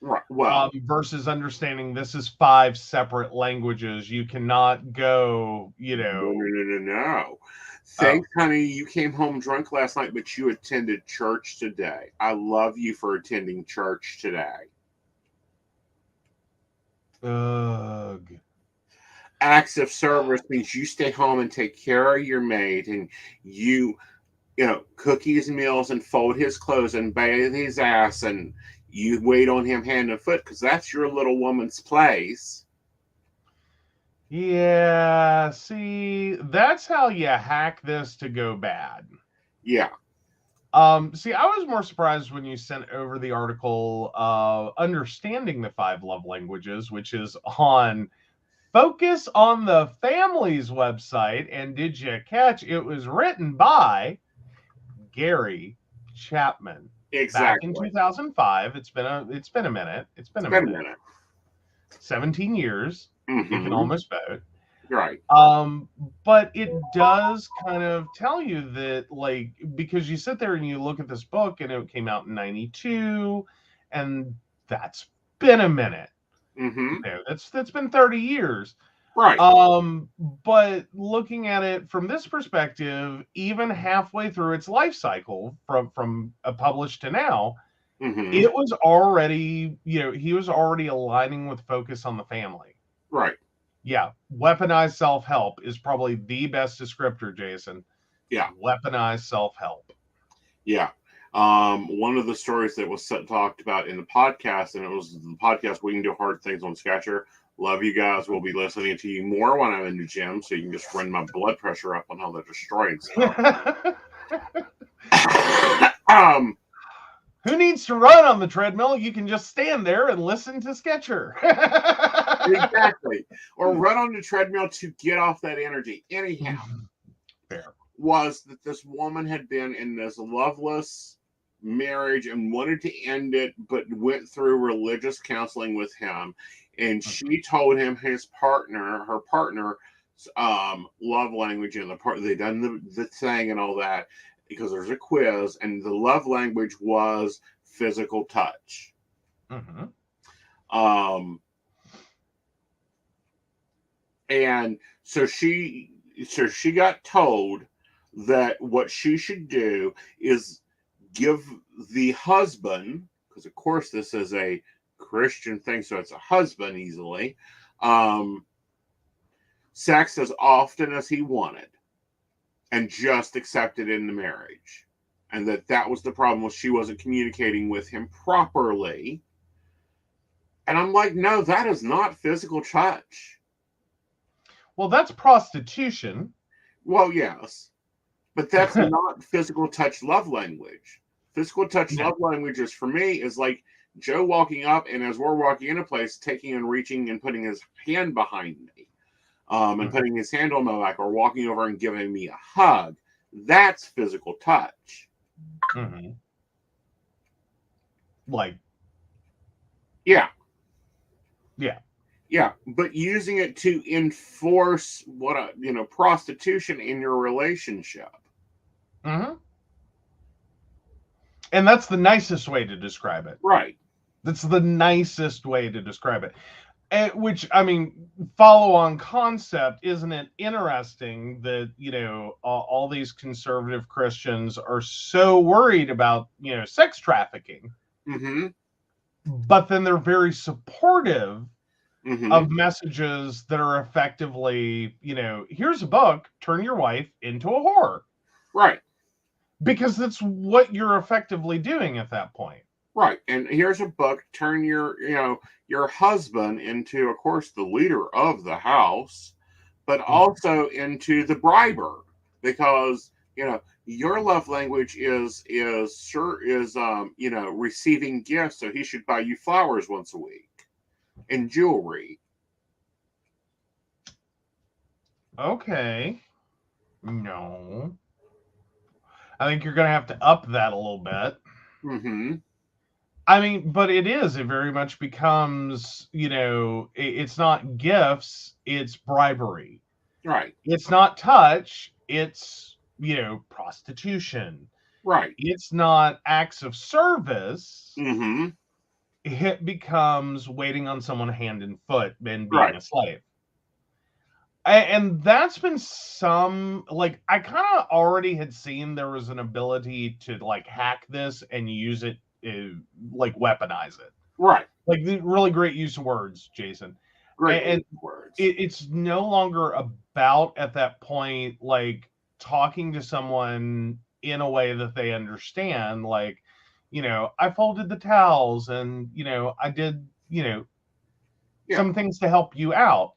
Right. Well, versus understanding this is 5 separate languages. You cannot go, you know. No. Thanks, honey. You came home drunk last night, but you attended church today. I love you for attending church today. Ugh. Acts of service means you stay home and take care of your mate, and you know, cook his meals and fold his clothes and bathe his ass, and you wait on him hand and foot because that's your little woman's place. Yeah, see, that's how you hack this to go bad. Yeah. See, I was more surprised when you sent over the article Understanding the 5 Love Languages, which is on Focus on the Family's website. And did you catch it was written by Gary Chapman? Exactly. Back in 2005. It's been a minute. It's been a minute. 17 years. Mm-hmm. You can almost vote. Right. But it does kind of tell you that, like, because you sit there and you look at this book and it came out in 92, and that's been a minute. Mm-hmm. You know, that's been 30 years. Right. But looking at it from this perspective, even halfway through its life cycle from published to now, mm-hmm. it was already, you know, he was already aligning with Focus on the Family. Right. Yeah, weaponized self-help is probably the best descriptor, Jason. Yeah. Weaponized self-help. Yeah. One of the stories that was talked about in the podcast, and it was the podcast We Can Do Hard Things on Sketcher. Love you guys. We'll be listening to you more when I'm in the gym, so you can just run my blood pressure up on how they're destroying stuff. Who needs to run on the treadmill? You can just stand there and listen to Sketcher. Exactly. Or run on the treadmill to get off that energy. Anyhow, fair. Was that this woman had been in this loveless marriage and wanted to end it, but went through religious counseling with him. And she told him her partner, love language, and the part they done the thing and all that, because there's a quiz, and the love language was physical touch. Mm-hmm. And so she got told that what she should do is give the husband, because of course this is a Christian thing, so it's a husband easily, sex as often as he wanted, and just accept it in the marriage. And that was the problem, was she wasn't communicating with him properly. And I'm like, no, that is not physical touch. Well, that's prostitution. Well, yes. But that's not physical touch love language. Physical touch love languages for me is like Joe walking up, and as we're walking into place, taking and reaching and putting his hand behind me, and putting his hand on my back, or walking over and giving me a hug. That's physical touch. Mm-hmm. like, Yeah. yeah. Yeah, but using it to enforce prostitution in your relationship. Mm-hmm. And that's the nicest way to describe it. Right. That's the nicest way to describe it. Which, I mean, follow-on concept, isn't it interesting that, all these conservative Christians are so worried about, sex trafficking, Mm-hmm. but then they're very supportive Mm-hmm. of messages that are effectively, here's a book, turn your wife into a whore. Right. Because that's what you're effectively doing at that point. Right. And here's a book, turn your husband into, of course, the leader of the house, but also into the briber, because, your love language is receiving gifts, so he should buy you flowers once a week and jewelry. Okay. No. I think you're going to have to up that a little bit. Mm-hmm. I mean, but it very much becomes, it's not gifts, it's bribery. Right. It's not touch, it's, prostitution. Right. It's not acts of service. Mm-hmm. It becomes waiting on someone hand and foot and being a slave. And that's been some, like, I kind of already had seen there was an ability to, like, hack this and use it, like, weaponize it. Right. Like, the really great use of words, Jason. Great words. It's no longer about, at that point, like, talking to someone in a way that they understand. Like, I folded the towels and, I did, some things to help you out.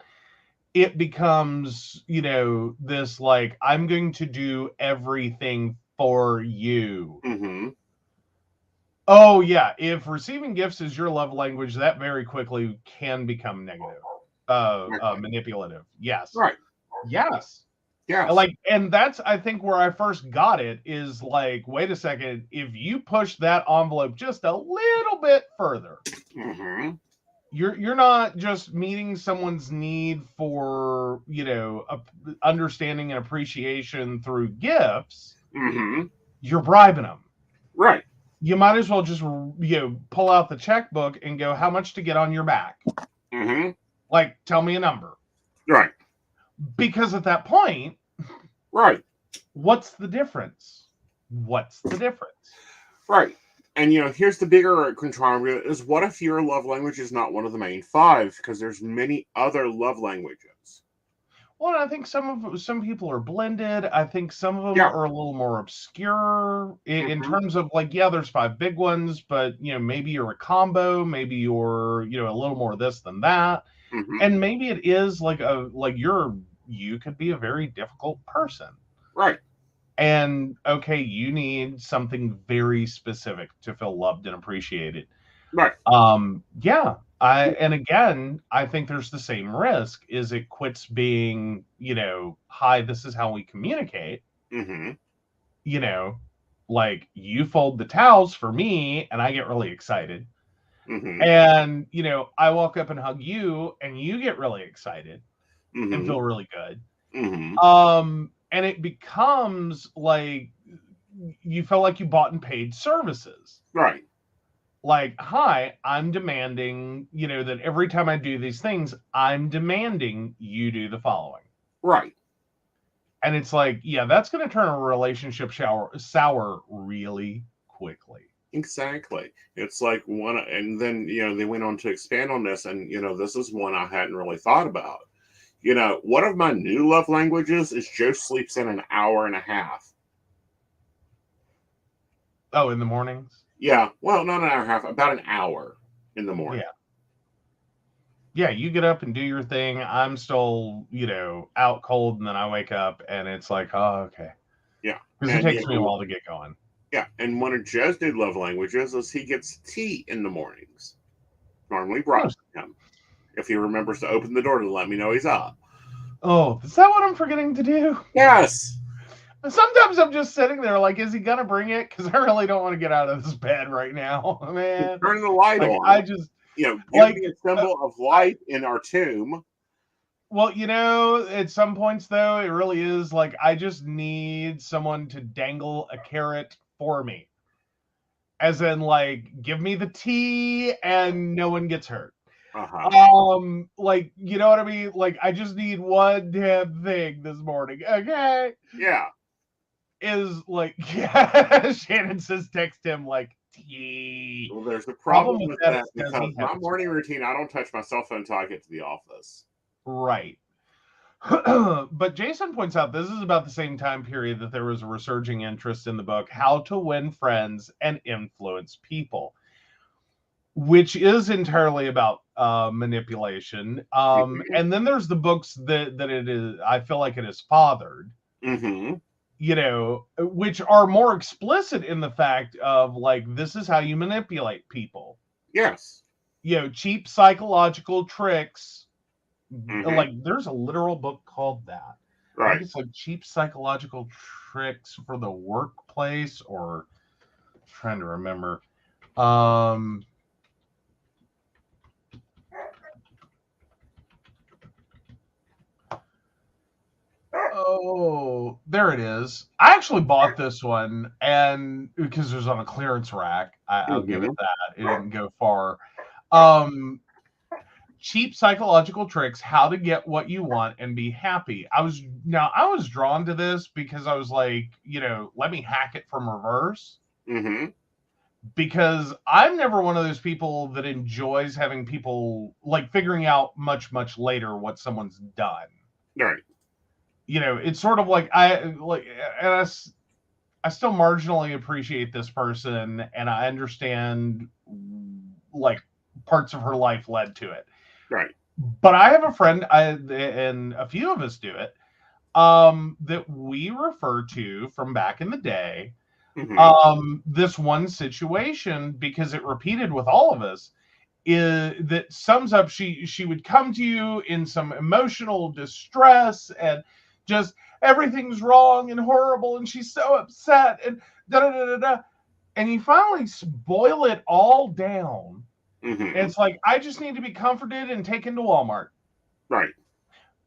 It becomes, this, like, I'm going to do everything for you. Mm-hmm. Oh, yeah. If receiving gifts is your love language, that very quickly can become negative, manipulative. Yes. Right. Yes. Yes. Like, and that's, I think, where I first got it is like, wait a second, if you push that envelope just a little bit further, mm-hmm. you're not just meeting someone's need for, understanding and appreciation through gifts. Mm-hmm. You're bribing them. Right. You might as well just, pull out the checkbook and go, how much to get on your back? Mm-hmm. Like, tell me a number. Right. Because at that point, right. What's the difference? What's the difference? Right. And, here's the bigger controversy is, what if your love language is not one of the main 5? Because there's many other love languages. Well, I think some people are blended. I think some of them are a little more obscure in terms of, like, there's 5 big ones, but, maybe you're a combo, maybe you're, a little more this than that. Mm-hmm. And maybe it is like you could be a very difficult person. Right. And, okay, you need something very specific to feel loved and appreciated. Right. Yeah. And again, I think there's the same risk, is it quits being, hi, this is how we communicate. Mm-hmm. Like, you fold the towels for me and I get really excited. Mm-hmm. And, I walk up and hug you and you get really excited mm-hmm. and feel really good. Mm-hmm. And it becomes like you feel like you bought and paid services. Right. Like, hi, I'm demanding, that every time I do these things, I'm demanding you do the following. Right. And it's like, yeah, that's going to turn a relationship sour really quickly. Exactly. It's like one, and then, they went on to expand on this, and, this is one I hadn't really thought about. One of my new love languages is Joe sleeps in an hour and a half. Oh, in the mornings? Yeah. Well, not an hour and a half, about an hour in the morning. Yeah. Yeah, you get up and do your thing. I'm still, out cold, and then I wake up and it's like, oh, okay. Yeah. Because it takes me a while to get going. Yeah. And one of Joe's new love languages is he gets tea in the mornings. Normally brought to him. If he remembers to open the door to let me know he's up. Oh, is that what I'm forgetting to do? Yes. Sometimes I'm just sitting there like, is he gonna bring it? Because I really don't want to get out of this bed right now, man. Turn the light Like on. I just Give like me a symbol of light in our tomb. well, at some points though, it really is like I just need someone to dangle a carrot for me. As in, like, give me the tea and no one gets hurt. Like, you know what I mean? Like, I just need one damn thing this morning. Okay. Yeah. Is like, yeah, Shannon says text him like tea. Well, there's a problem with that because because my morning routine, I don't touch my cell phone until I get to the office. Right. But Jason points out this is about the same time period that there was a resurging interest in the book, How to Win Friends and Influence People, which is entirely about manipulation. And then there's the books that it is, I feel like it is fathered, which are more explicit in the fact of like, this is how you manipulate people. Yes. Cheap psychological tricks. Like, there's a literal book called that. Right. I think it's like Cheap Psychological Tricks for the Workplace, or I'm trying to remember. Oh, there it is. I actually bought this one, and because it was on a clearance rack, I'll give it that. It didn't go far. Cheap Psychological Tricks, How to Get What You Want and Be Happy. I was drawn to this because I was like, let me hack it from reverse. Because I'm never one of those people that enjoys having people like figuring out much, much later what someone's done. Right. It's sort of like I still marginally appreciate this person, and I understand like parts of her life led to it. Right. But I have a friend, and a few of us do it, that we refer to from back in the day. This one situation, because it repeated with all of us, that sums up. She would come to you in some emotional distress and just everything's wrong and horrible, and she's so upset and da da da da da. And you finally boil it all down. It's like, I just need to be comforted and taken to Walmart. Right.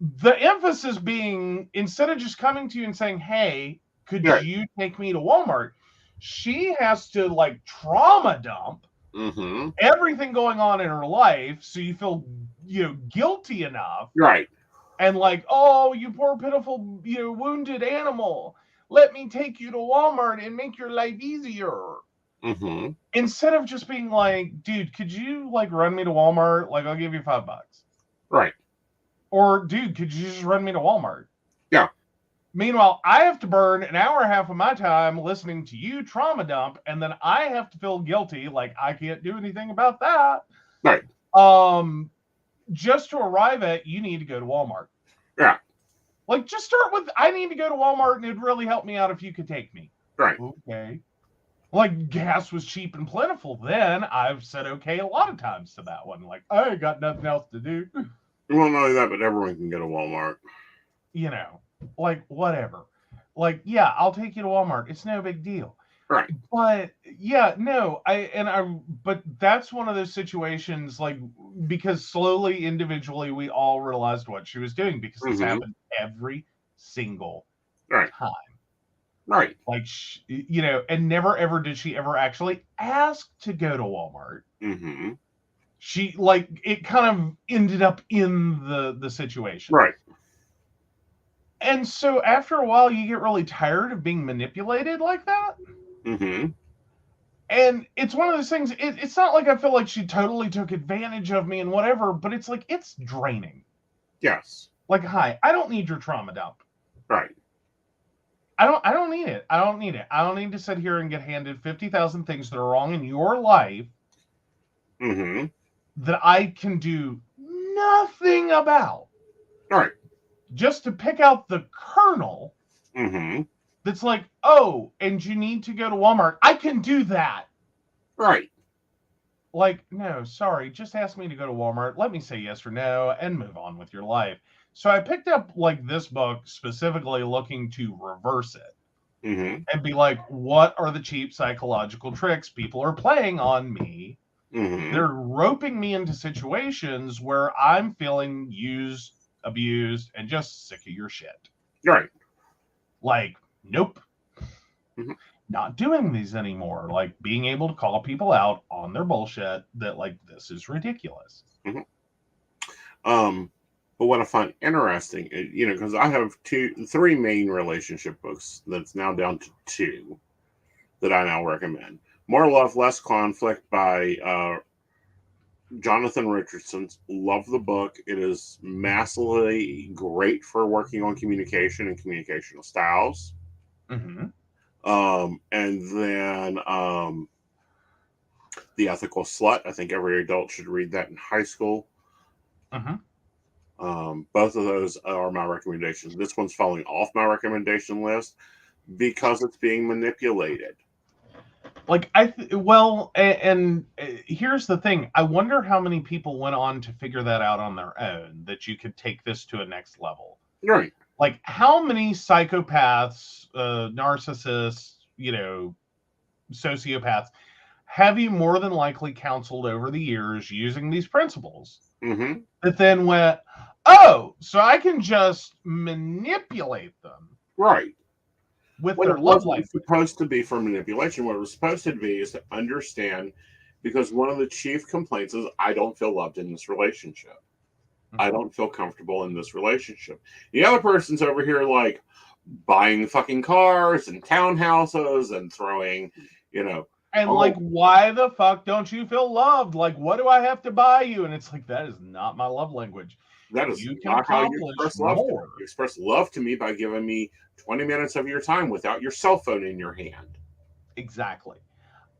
The emphasis being, instead of just coming to you and saying, hey, could you take me to Walmart? She has to like trauma dump everything going on in her life, so you feel guilty enough. Right. And like, oh, you poor pitiful wounded animal. Let me take you to Walmart and make your life easier. Instead of just being like, dude, could you like run me to Walmart? Like, I'll give you $5. Right. Or, dude, could you just run me to Walmart? Yeah. Meanwhile, I have to burn an hour and a half of my time listening to you trauma dump, and then I have to feel guilty, like I can't do anything about that. Right. Just to arrive at, you need to go to Walmart. Yeah. Like, just start with, I need to go to Walmart, and it'd really help me out if you could take me. Right. Okay. Like, gas was cheap and plentiful then. I've said okay a lot of times to that one. Like, I ain't got nothing else to do. Well, not only that, but everyone can go to Walmart. Like, whatever. Like, yeah, I'll take you to Walmart. It's no big deal. Right. But yeah, no, but that's one of those situations, like, because slowly, individually, we all realized what she was doing, because this happened every single time. Right. Like, and never ever did she ever actually ask to go to Walmart. She, like, it kind of ended up in the situation. Right. And so after a while, you get really tired of being manipulated like that. And it's one of those things, it's not like I feel like she totally took advantage of me and whatever, but it's like, it's draining. Yes. Like, hi, I don't need your trauma dump. Right. I don't need it. I don't need it. I don't need to sit here and get handed 50,000 things that are wrong in your life that I can do nothing about. Right. Just to pick out the kernel that's like, oh, and you need to go to Walmart. I can do that. Right. Like, no, sorry. Just ask me to go to Walmart. Let me say yes or no and move on with your life. So I picked up like this book specifically looking to reverse it. and be like, what are the cheap psychological tricks people are playing on me? They're roping me into situations where I'm feeling used, abused, and just sick of your shit. Right. Like, nope. Not doing these anymore. Like, being able to call people out on their bullshit that, like, this is ridiculous. But what I find interesting, you know, because I have three main relationship books that's now down to 2 that I now recommend. More Love, Less Conflict by Jonathan Richardson. Love the book. It is massively great for working on communication and communicational styles. And then The Ethical Slut. I think every adult should read that in high school. Both of those are my recommendations. This one's falling off my recommendation list because it's being manipulated. Like, here's the thing. I wonder how many people went on to figure that out on their own, that you could take this to a next level. Right. Like, how many psychopaths, narcissists, you know, sociopaths have you more than likely counseled over the years using these principles that then went, oh, so I can just manipulate them. Right. With what their it love wasn't life. supposed to be for manipulation. What it was supposed to be is to understand, because one of the chief complaints is, I don't feel loved in this relationship. I don't feel comfortable in this relationship. The other person's over here like buying fucking cars and townhouses and throwing, you know. And like, why the fuck don't you feel loved? Like, what do I have to buy you? And it's like, that is not my love language. That is you can not how you accomplish express love. more. You express love to me by giving me 20 minutes of your time without your cell phone in your hand. Exactly.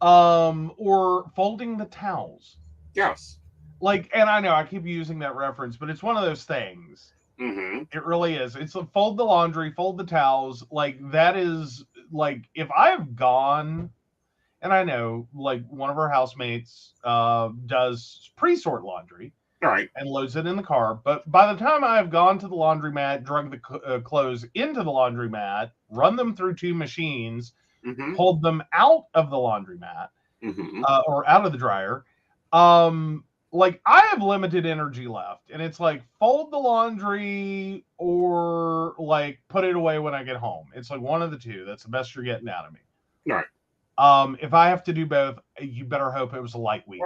Or folding the towels. Yes. Like, and I know I keep using that reference, but it's one of those things. It really is. It's a fold the laundry, fold the towels. Like, that is, like, if I've gone, and I know, like, one of our housemates does pre-sort laundry. Right. And loads it in the car. But by the time I've gone to the laundromat, drug the clothes into the laundromat, run them through 2 machines, pulled them out of the laundromat or out of the dryer, like, I have limited energy left. And it's like, fold the laundry or like put it away when I get home. It's like one of the two. That's the best you're getting out of me. Right. If I have to do both, you better hope it was a light week.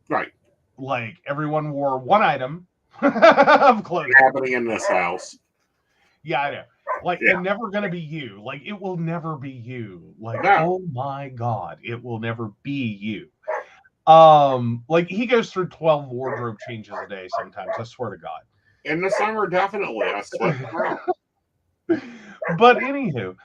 Right. Like, everyone wore one item of clothing. Happening in this house. Yeah, I know. Like, Yeah. it's never going to be you. Like, it will never be you. Like, No. oh my God, it will never be you. Like, he goes through 12 wardrobe changes a day sometimes. I swear to God. In the summer, definitely. I sweat around. But anywho,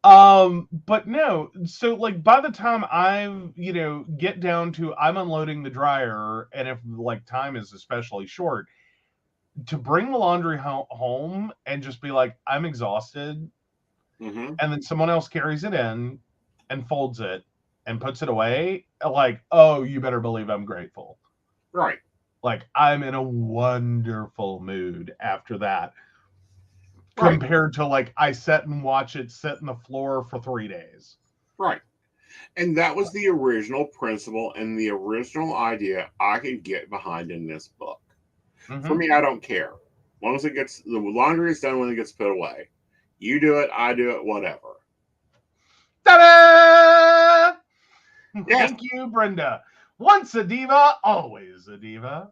but no, so like by the time I've, you know, get down to I'm unloading the dryer, and if like time is especially short, to bring the laundry home and just be like, I'm exhausted, and then someone else carries it in and folds it and puts it away, like, oh, you better believe I'm grateful. Right. Like, I'm in a wonderful mood after that. Compared to, like, I sit and watch it sit on the floor for 3 days. Right. And that was the original principle and the original idea I could get behind in this book. For me, I don't care. As long as it gets, the laundry is done when it gets put away. You do it, I do it, whatever. Ta-da! Yes. Thank you, Brenda. Once a diva, always a diva.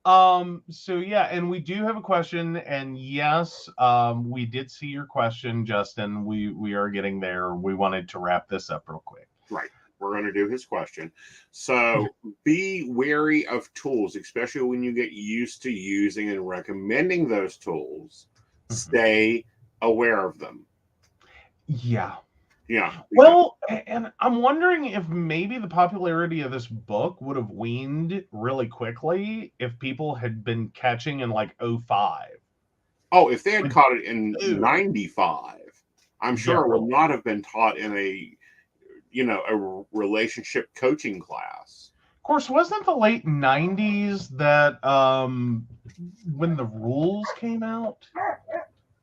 So yeah, and we do have a question, and yes, we did see your question, Justin. We are getting there. We wanted to wrap this up real quick. Right. We're going to do his question. So be wary of tools, especially when you get used to using and recommending those tools. Stay aware of them. Yeah. Yeah. Well, and I'm wondering if maybe the popularity of this book would have waned really quickly if people had been catching in like 2005. Oh, if they had caught it in 95, I'm sure it would not have been taught in a, you know, a relationship coaching class. Of course, wasn't it the late 90s that when the rules came out?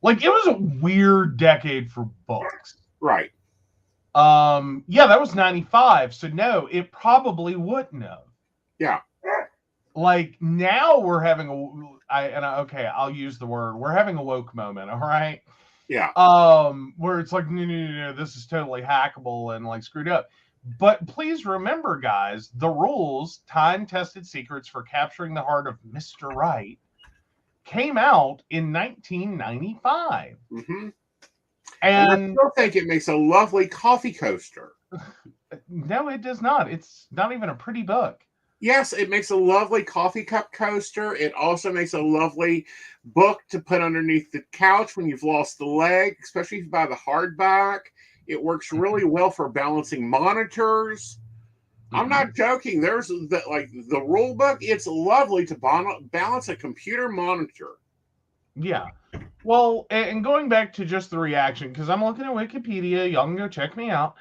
Like, it was a weird decade for books. Right. Yeah, that was 95. So no, it probably wouldn't have. Yeah. Like, now we're having okay, I'll use the word. We're having a woke moment, all right? Yeah. Where it's like, no, this is totally hackable and like screwed up. But please remember, guys, the rules, time-tested secrets for capturing the heart of Mr. Right, came out in 1995. Mm-hmm. And I still think it makes a lovely coffee coaster. no, it does not. It's not even a pretty book. Yes, it makes a lovely coffee cup coaster. It also makes a lovely book to put underneath the couch when you've lost the leg, especially if you buy the hardback. It works really well for balancing monitors. I'm not joking. There's the rule book. It's lovely to balance a computer monitor. Yeah. Well, and going back to just the reaction, because I'm looking at Wikipedia, y'all can go check me out.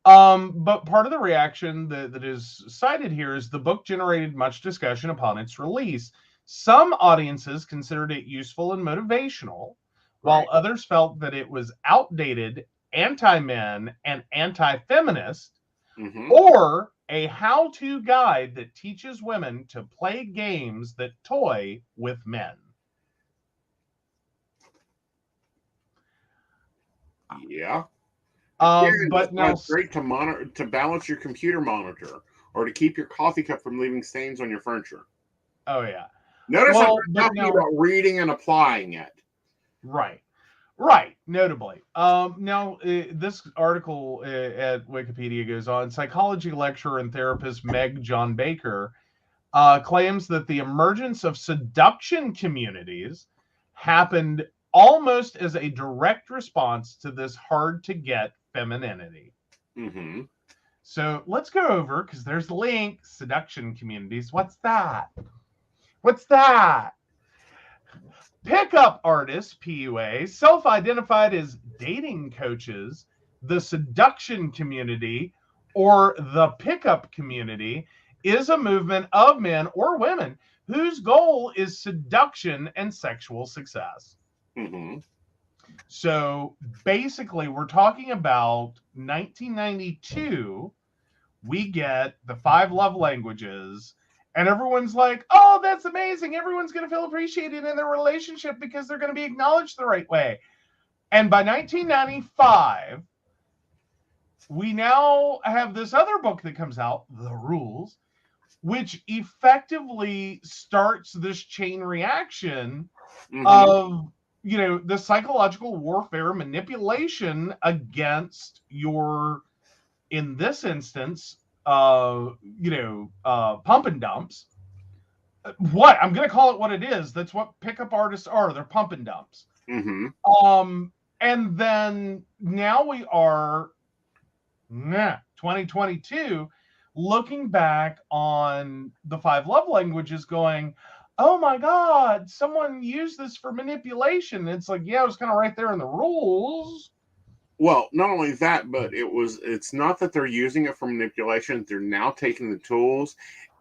But part of the reaction that is cited here is the book generated much discussion upon its release. Some audiences considered it useful and motivational, while others felt that it was outdated, anti-men, and anti-feminist, or a how-to guide that teaches women to play games that toy with men. Yeah. But now it's great to balance your computer monitor or to keep your coffee cup from leaving stains on your furniture. Oh yeah. Notice I'm talking about reading and applying it. Right. Notably. Now this article at Wikipedia goes on. Psychology lecturer and therapist Meg John Baker claims that the emergence of seduction communities happened almost as a direct response to this hard-to-get femininity. So let's go over, because there's the link, seduction communities. What's that? Pickup artists, PUA, self-identified as dating coaches, the seduction community, or the pickup community, is a movement of men or women whose goal is seduction and sexual success. So basically, we're talking about 1992. We get the 5 love languages, and everyone's like, oh, that's amazing. Everyone's going to feel appreciated in their relationship because they're going to be acknowledged the right way. And by 1995, we now have this other book that comes out, The Rules, which effectively starts this chain reaction of, the psychological warfare manipulation against your, in this instance, pump and dumps. What? I'm going to call it what it is. That's what pickup artists are. They're pump and dumps. And then now we are 2022 looking back on the 5 love languages going, oh my God, someone used this for manipulation. It's like, yeah, it was kind of right there in the rules. Well, not only that, but it's not that they're using it for manipulation. They're now taking the tools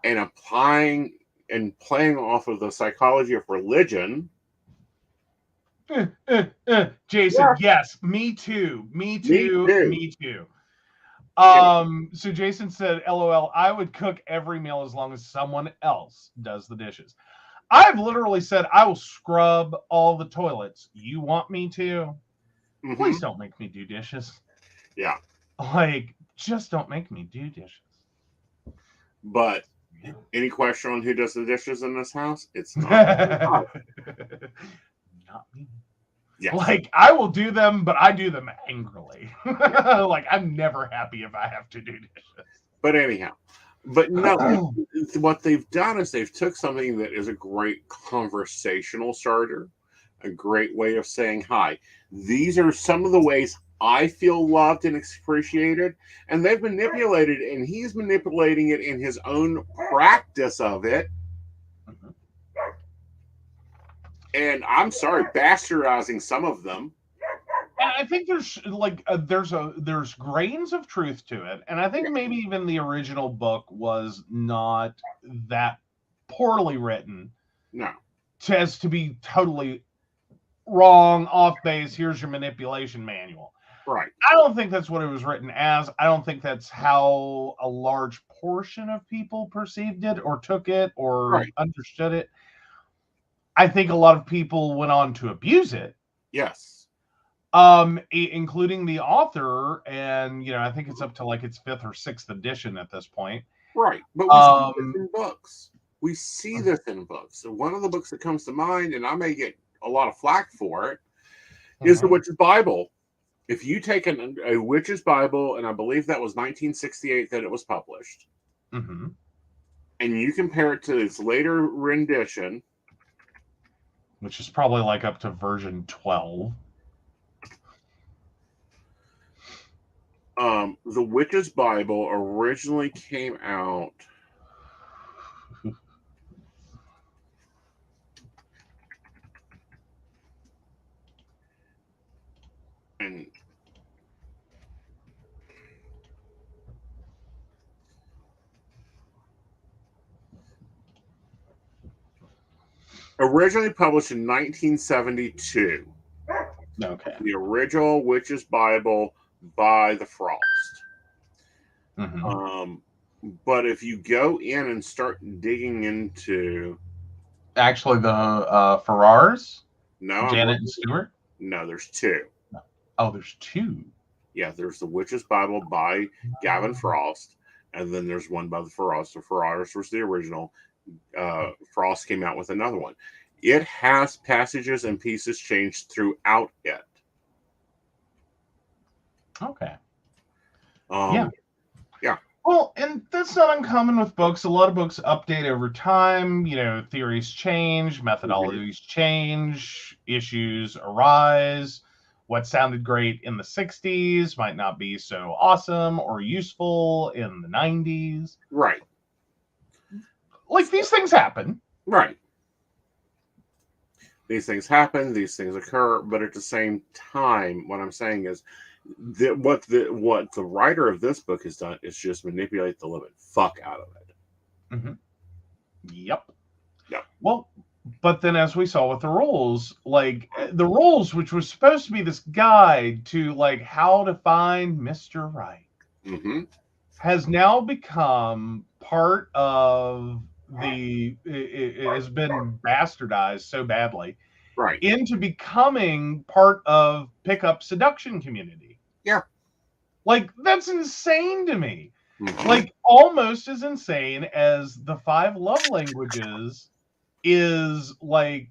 and applying and playing off of the psychology of religion. Jason, yes, me too. So Jason said, LOL, I would cook every meal as long as someone else does the dishes. I've literally said I will scrub all the toilets. You want me to? Please don't make me do dishes. Yeah. Like, just don't make me do dishes. But any question on who does the dishes in this house? It's not. Not me. Yes. Like, I will do them, but I do them angrily. Like, I'm never happy if I have to do dishes. But anyhow, but no, what they've done is they've took something that is a great conversational starter, a great way of saying hi. These are some of the ways I feel loved and appreciated, and they've manipulated, and he's manipulating it in his own practice of it. And I'm sorry, bastardizing some of them. And I think there's like there's grains of truth to it, and I think maybe even the original book was not that poorly written. No, as to be totally wrong, off base, here's your manipulation manual. Right. I don't think that's what it was written as. I don't think that's how a large portion of people perceived it or took it or understood it. I think a lot of people went on to abuse it. Yes. Including the author, and I think it's up to like its 5th or 6th edition at this point. Right. But we see this in books. We see this in books. So one of the books that comes to mind, and I may get a lot of flack for it, is the Witch's Bible. If you take a Witch's Bible, and I believe that was 1968 that it was published, and you compare it to its later rendition, which is probably like up to version 12. The Witch's Bible originally came out in originally published in 1972. Okay. The original Witch's Bible by the Frost. But if you go in and start digging into actually the Ferrars, no, Janet and Stewart. No, there's 2. Oh, there's 2. Yeah, there's the Witch's Bible by Gavin Frost, and then there's one by the Ferrars. The Ferrars was the original. Frost came out with another one. It has passages and pieces changed throughout it. Okay. Yeah. Well, and that's not uncommon with books. A lot of books update over time. Theories change, methodologies change, issues arise. What sounded great in the 60s might not be so awesome or useful in the 90s. Right. Like, these things happen. Right. These things happen, these things occur, but at the same time, what I'm saying is that what the writer of this book has done is just manipulate the living fuck out of it. Yep. Well, but then as we saw with the rules, like the rules, which was supposed to be this guide to like how to find Mr. Right, has now become part of it has been bastardized so badly into becoming part of pickup seduction community. Yeah. Like, that's insane to me. Like, almost as insane as the 5 love languages is like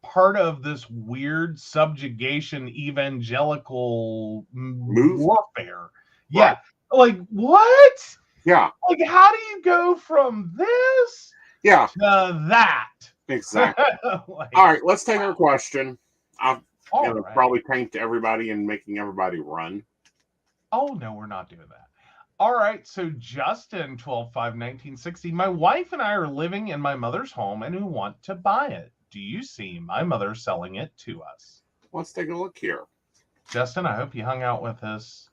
part of this weird subjugation evangelical warfare. Yeah. Like, what? Yeah. Like, how do you go from this to that? Exactly. All right, let's take our question. I'm probably taint everybody and making everybody run. Oh, no, we're not doing that. All right, so Justin, 12/5/1960, my wife and I are living in my mother's home and we want to buy it. Do you see my mother selling it to us? Let's take a look here. Justin, I hope you hung out with us.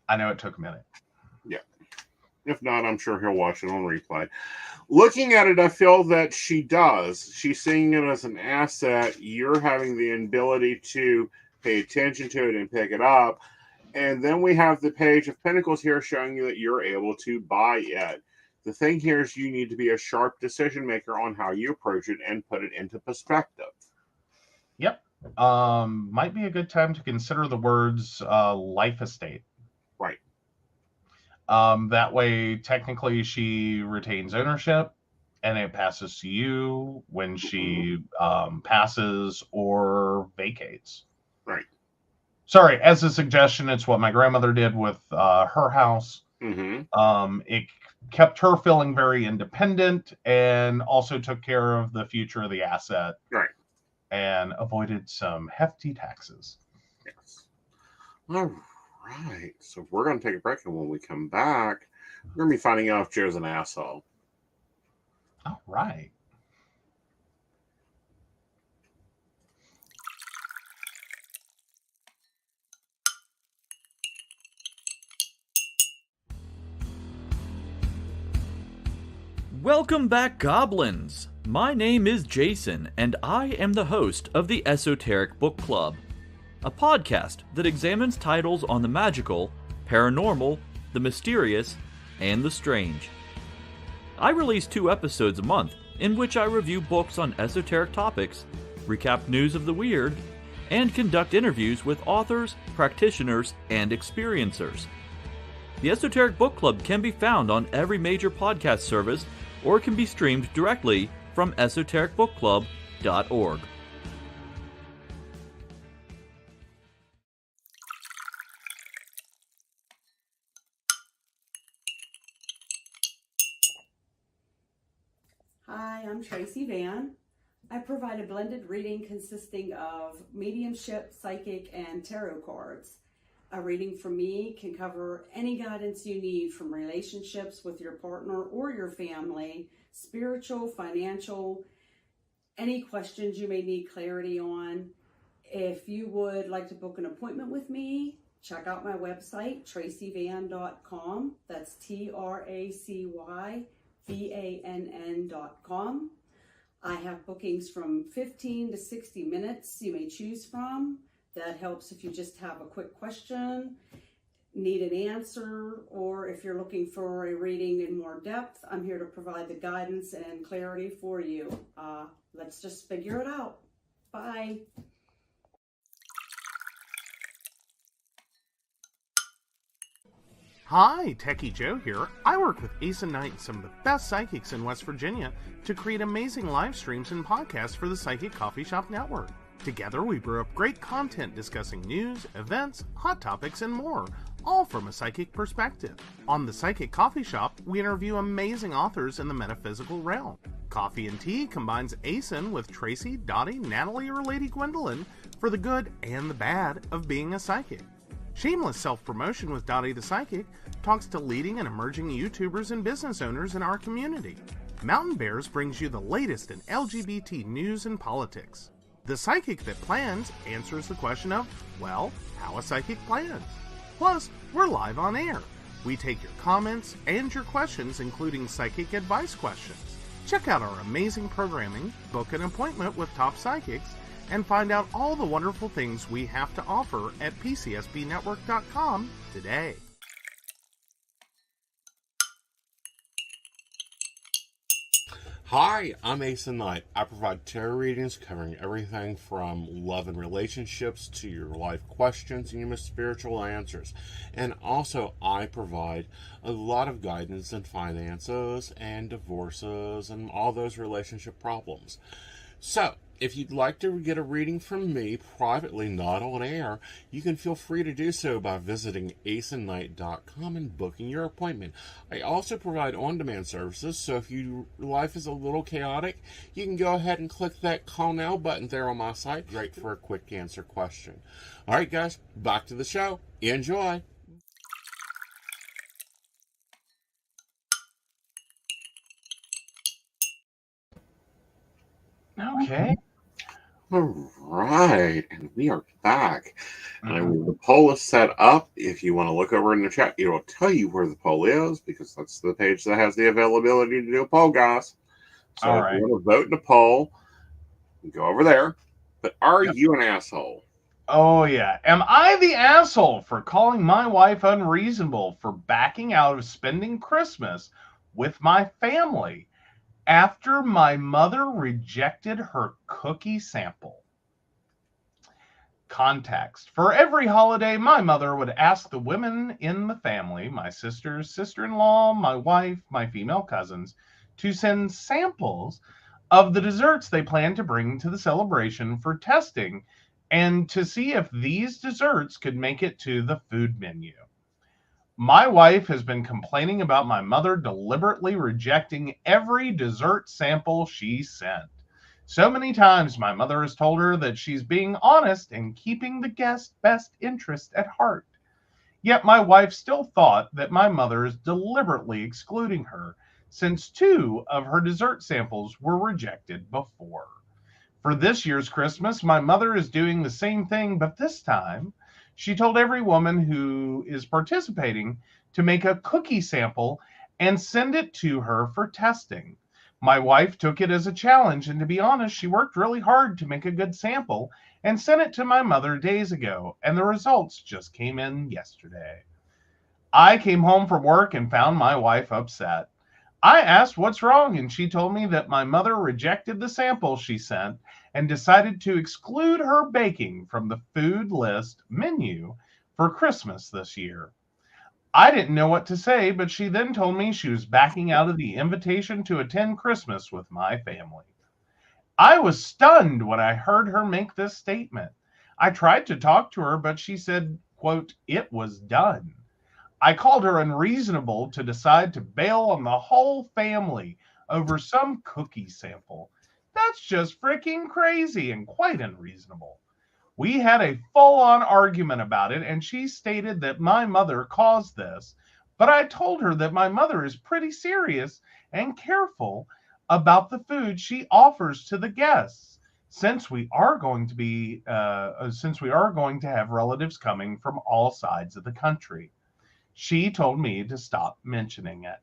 I know it took a minute. Yeah. If not, I'm sure he'll watch it on replay. Looking at it, I feel that she does. She's seeing it as an asset. You're having the ability to pay attention to it and pick it up. And then we have the Page of Pentacles here showing you that you're able to buy it. The thing here is you need to be a sharp decision maker on how you approach it and put it into perspective. Yep. Might be a good time to consider the words life estate. Right. That way, technically, she retains ownership and it passes to you when she passes or vacates. Right. Sorry, as a suggestion, it's what my grandmother did with her house. It kept her feeling very independent and also took care of the future of the asset. Right. And avoided some hefty taxes. Yes. All right. So we're going to take a break, and when we come back, we're going to be finding out if Joe's an asshole. All right. Welcome back, goblins! My name is Jason, and I am the host of the Esoteric Book Club, a podcast that examines titles on the magical, paranormal, the mysterious, and the strange. I release 2 episodes a month in which I review books on esoteric topics, recap news of the weird, and conduct interviews with authors, practitioners, and experiencers. The Esoteric Book Club can be found on every major podcast service or can be streamed directly from esotericbookclub.org. Hi, I'm Tracy Van. I provide a blended reading consisting of mediumship, psychic, and tarot cards. A reading from me can cover any guidance you need from relationships with your partner or your family, spiritual, financial, any questions you may need clarity on. If you would like to book an appointment with me, check out my website, tracyvann.com. That's TRACYVANN.com. I have bookings from 15 to 60 minutes you may choose from. That helps if you just have a quick question, need an answer, or if you're looking for a reading in more depth, I'm here to provide the guidance and clarity for you. Let's just figure it out. Bye. Hi, Techie Joe here. I work with Aeson Knight and some of the best psychics in West Virginia to create amazing live streams and podcasts for the Psychic Coffee Shop Network. Together, we brew up great content discussing news, events, hot topics, and more, all from a psychic perspective. On the Psychic Coffee Shop, we interview amazing authors in the metaphysical realm. Coffee and Tea combines Aeson with Tracy, Dottie, Natalie, or Lady Gwendolyn for the good and the bad of being a psychic. Shameless Self-Promotion with Dottie the Psychic talks to leading and emerging YouTubers and business owners in our community. Mountain Bears brings you the latest in LGBT news and politics. The Psychic That Plans answers the question of, well, how a psychic plans. Plus, we're live on air. We take your comments and your questions, including psychic advice questions. Check out our amazing programming, book an appointment with top psychics, and find out all the wonderful things we have to offer at PCSBnetwork.com today. Hi, I'm Aeson Knight. I provide tarot readings covering everything from love and relationships to your life questions and your most spiritual answers. And also, I provide a lot of guidance in finances and divorces and all those relationship problems. So, if you'd like to get a reading from me privately, not on air, you can feel free to do so by visiting aesonknight.com and booking your appointment. I also provide on-demand services, so if your life is a little chaotic, you can go ahead and click that call now button there on my site. Great for a quick answer question. All right, guys, back to the show. Enjoy. Okay. All right, and we are back. And the poll is set up. If you want to look over in the chat, it will tell you where the poll is because that's the page that has the availability to do a poll, guys. So All if right. you want to vote in a poll, go over there. But are you an asshole? Oh, yeah. Am I the asshole for calling my wife unreasonable for backing out of spending Christmas with my family after my mother rejected her cookie sample? Context. For every holiday, my mother would ask the women in the family, my sisters, sister-in-law, my wife, my female cousins, to send samples of the desserts they planned to bring to the celebration for testing and to see if these desserts could make it to the food menu. My wife has been complaining about my mother deliberately rejecting every dessert sample she sent. So many times my mother has told her that she's being honest and keeping the guest's best interest at heart. Yet my wife still thought that my mother is deliberately excluding her, since 2 of her dessert samples were rejected before. For this year's Christmas, my mother is doing the same thing, but this time she told every woman who is participating to make a cookie sample and send it to her for testing. My wife took it as a challenge, and to be honest, she worked really hard to make a good sample and sent it to my mother days ago, and the results just came in yesterday. I came home from work and found my wife upset. I asked what's wrong, and she told me that my mother rejected the sample she sent and decided to exclude her baking from the food list menu for Christmas this year. I didn't know what to say, but she then told me she was backing out of the invitation to attend Christmas with my family. I was stunned when I heard her make this statement. I tried to talk to her, but she said, quote, "It was done." I called her unreasonable to decide to bail on the whole family over some cookie sample. That's just freaking crazy and quite unreasonable. We had a full-on argument about it, and she stated that my mother caused this, but I told her that my mother is pretty serious and careful about the food she offers to the guests, since we are going to have relatives coming from all sides of the country. She told me to stop mentioning it.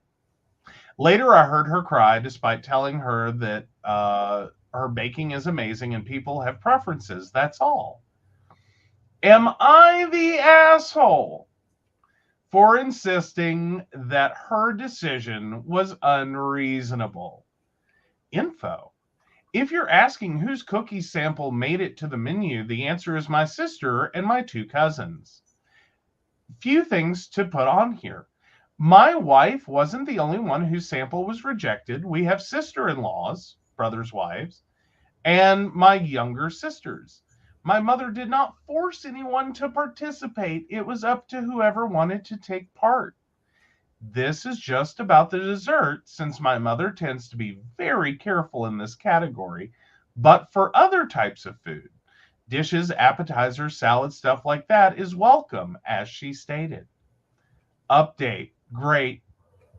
Later, I heard her cry despite telling her that her baking is amazing and people have preferences. That's all. Am I the asshole for insisting that her decision was unreasonable? Info. If you're asking whose cookie sample made it to the menu, the answer is my sister and my 2 cousins. Few things to put on here. My wife wasn't the only one whose sample was rejected. We have sister-in-laws, brothers' wives, and my younger sisters. My mother did not force anyone to participate. It was up to whoever wanted to take part. This is just about the dessert, since my mother tends to be very careful in this category, but for other types of food, dishes, appetizers, salad, stuff like that is welcome, as she stated. Update. Great.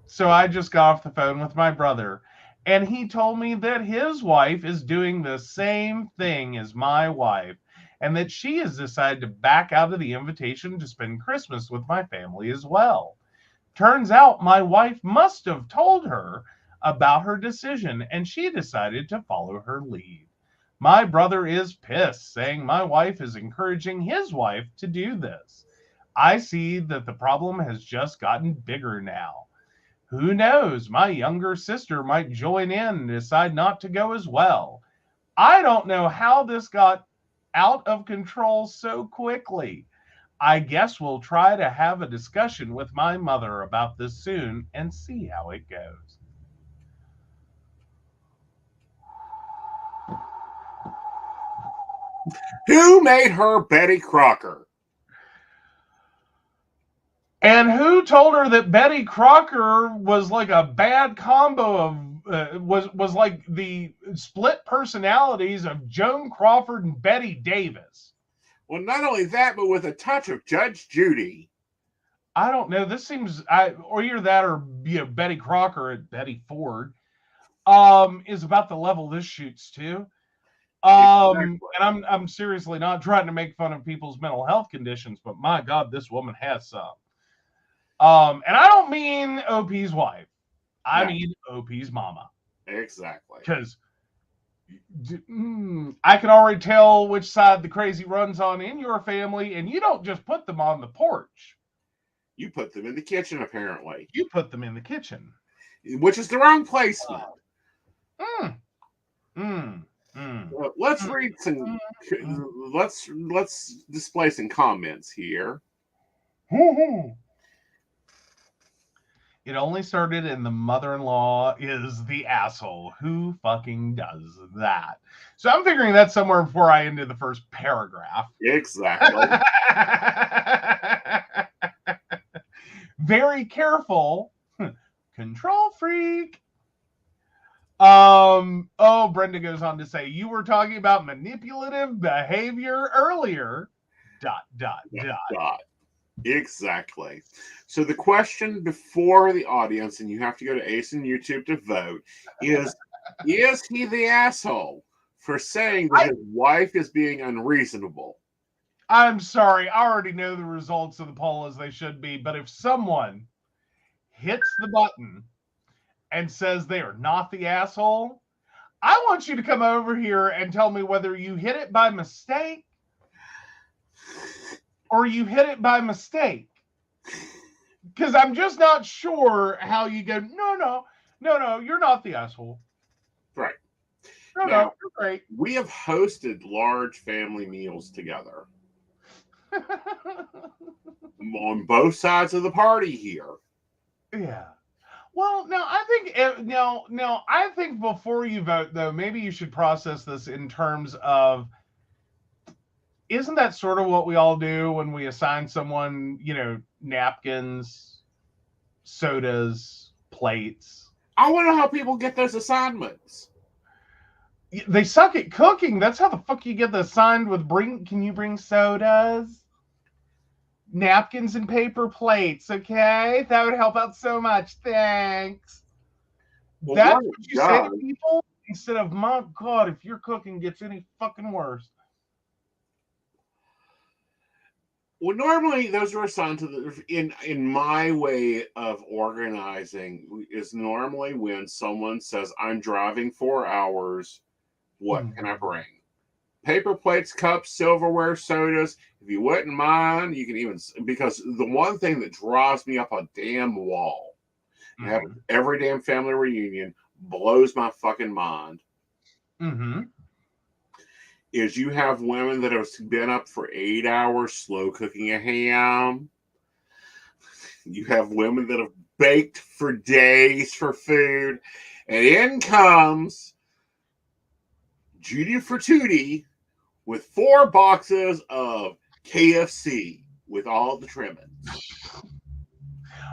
So I just got off the phone with my brother, and he told me that his wife is doing the same thing as my wife, and that she has decided to back out of the invitation to spend Christmas with my family as well. Turns out my wife must have told her about her decision, and she decided to follow her lead. My brother is pissed, saying my wife is encouraging his wife to do this. I see that the problem has just gotten bigger now. Who knows? My younger sister might join in and decide not to go as well. I don't know how this got out of control so quickly. I guess we'll try to have a discussion with my mother about this soon and see how it goes. Who made her Betty Crocker? And who told her that Betty Crocker was like a bad combo of was like the split personalities of Joan Crawford and Betty Davis? Well, not only that, but with a touch of Judge Judy. I don't know. This seems or either that or Betty Crocker and Betty Ford is about the level this shoots to. Exactly. And I'm seriously not trying to make fun of people's mental health conditions, but my God, this woman has some. And I don't mean OP's wife. I mean OP's mama. Exactly. Because I can already tell which side the crazy runs on in your family, and you don't just put them on the porch. You put them in the kitchen, apparently. You put them in the kitchen. Which is the wrong placement. Let's read some. Let's display some comments here. It only started in the mother-in-law is the asshole. Who fucking does that? So I'm figuring that's somewhere before I ended the first paragraph. Exactly. Very careful. Control freak. Brenda goes on to say, you were talking about manipulative behavior earlier. ... Exactly. So the question before the audience, and you have to go to Aeson YouTube to vote, is he the asshole for saying that his wife is being unreasonable? I'm sorry. I already know the results of the poll as they should be, but if someone hits the button and says they are not the asshole, I want you to come over here and tell me whether you hit it by mistake or you hit it by mistake. Because I'm just not sure how you go, no, you're not the asshole. Right. No, Now, you're great. We have hosted large family meals together on both sides of the party here. Yeah. Well, now I think I think before you vote, though, maybe you should process this in terms of, isn't that sort of what we all do when we assign someone, napkins, sodas, plates? I want to know how people get those assignments. They suck at cooking. That's how the fuck you get the assigned with can you bring sodas? Napkins and paper plates, okay? That would help out so much. Thanks. Well, That's what what you say to people instead of, my God, if your cooking gets any fucking worse. Well, normally those are assigned to in my way of organizing is normally when someone says, I'm driving 4 hours, what can I bring? Paper plates, cups, silverware, sodas. If you wouldn't mind, you can even, because the one thing that drives me up a damn wall, every damn family reunion, blows my fucking mind, is you have women that have been up for 8 hours slow cooking a ham. You have women that have baked for days for food. And in comes Judy Fertuti with 4 boxes of KFC with all the trimmings.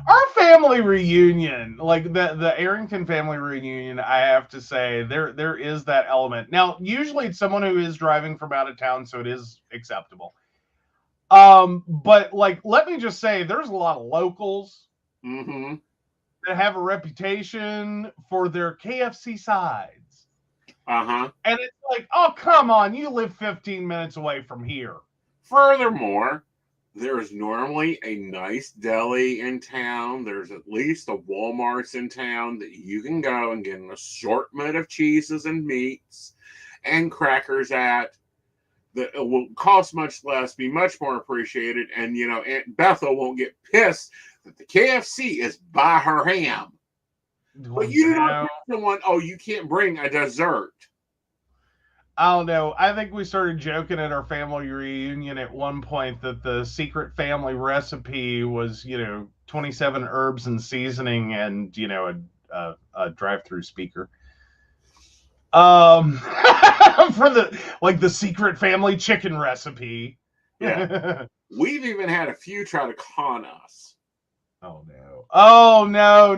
Our family reunion, like the Arrington family reunion, I have to say, there is that element. Now, usually it's someone who is driving from out of town, so it is acceptable. But like, let me just say, there's a lot of locals that have a reputation for their KFC sides. And it's like, oh, come on, you live 15 minutes away from here. Furthermore, there's normally a nice deli in town. There's at least a Walmart's in town that you can go and get an assortment of cheeses and meats and crackers at that will cost much less, be much more appreciated. And, Aunt Bethel won't get pissed that the KFC is by her ham. But you don't tell someone, oh, you can't bring a dessert. I don't know. I think we started joking at our family reunion at one point that the secret family recipe was, 27 herbs and seasoning and, a drive-through speaker. For the secret family chicken recipe. Yeah. We've even had a few try to con us. Oh no. Oh no.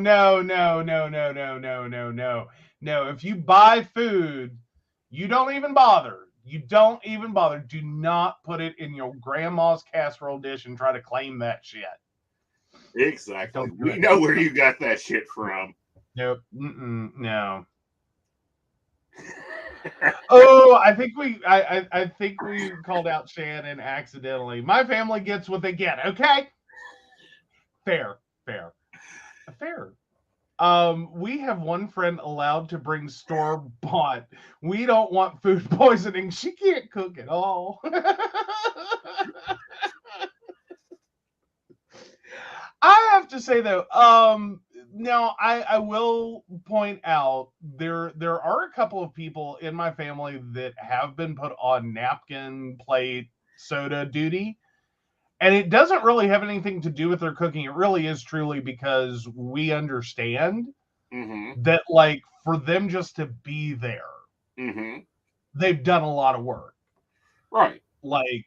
No. If you buy food, you don't even bother. Do not put it in your grandma's casserole dish and try to claim that shit. Exactly. We know where you got that shit from. Nope. No. Oh, I think we called out Shannon accidentally. My family gets what they get, okay? Fair. We have one friend allowed to bring store-bought. We don't want food poisoning. She can't cook at all. I have to say though, now I will point out there are a couple of people in my family that have been put on napkin, plate, soda duty. And it doesn't really have anything to do with their cooking. It really is truly because we understand that, like, for them just to be there, they've done a lot of work. Right. Like,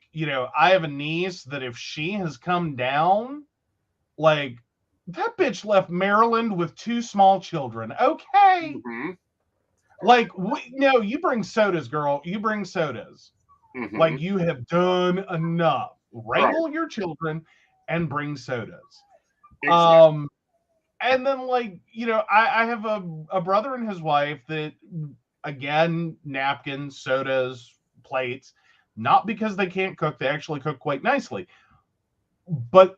I have a niece that if she has come down, like, that bitch left Maryland with 2 small children. Okay. Like, no, you bring sodas, girl. You bring sodas. Like, you have done enough. Wrangle your children and bring sodas. Exactly. And then, like, I have a brother and his wife that, again, napkins, sodas, plates, not because they can't cook, they actually cook quite nicely. But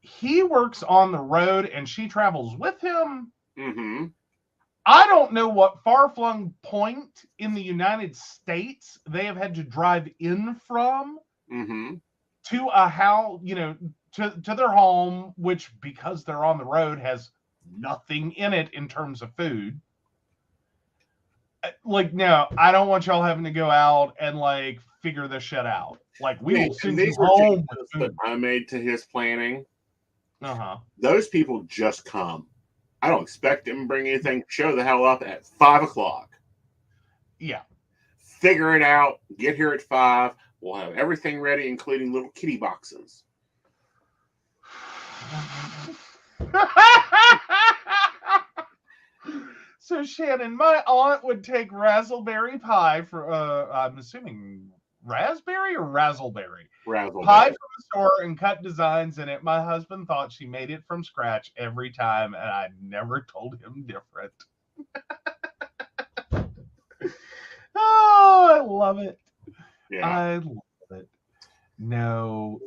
he works on the road and she travels with him. I don't know what far-flung point in the United States they have had to drive in from to a house, to their home, which, because they're on the road, has nothing in it in terms of food. Like, no, I don't want y'all having to go out and like figure this shit out. Like, we will send you home with that food. I made to his planning. Uh-huh. Those people just come. I don't expect them to bring anything. Show the hell up at 5 o'clock. Yeah. Figure it out. Get here at 5. We'll have everything ready, including little kitty boxes. So, Shannon, my aunt would take raspberry pie for, I'm assuming raspberry or razzleberry? Razzleberry. Pie from the store and cut designs in it. My husband thought she made it from scratch every time, and I never told him different. Oh, I love it. Yeah. I love it. No.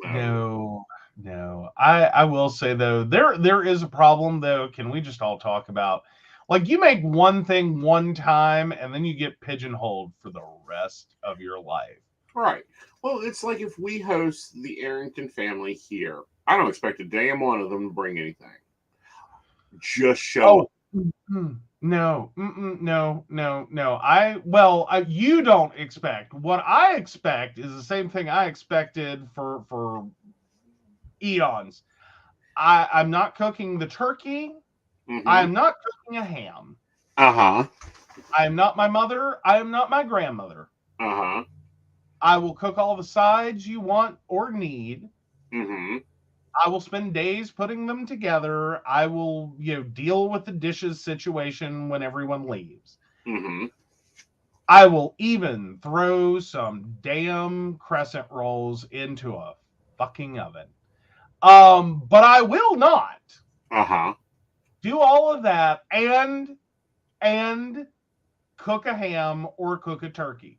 I will say, though, there is a problem, though. Can we just all talk about, like, you make one thing one time and then you get pigeonholed for the rest of your life. Right. Well, it's like if we host the Arrington family here, I don't expect a damn one of them to bring anything. Just show up. No. You don't expect. What I expect is the same thing I expected for eons. I'm not cooking the turkey. I am not cooking a ham. I am not my mother. I am not my grandmother. I will cook all the sides you want or need. I will spend days putting them together. I will, deal with the dishes situation when everyone leaves. I will even throw some damn crescent rolls into a fucking oven. But I will not do all of that and cook a ham or cook a turkey.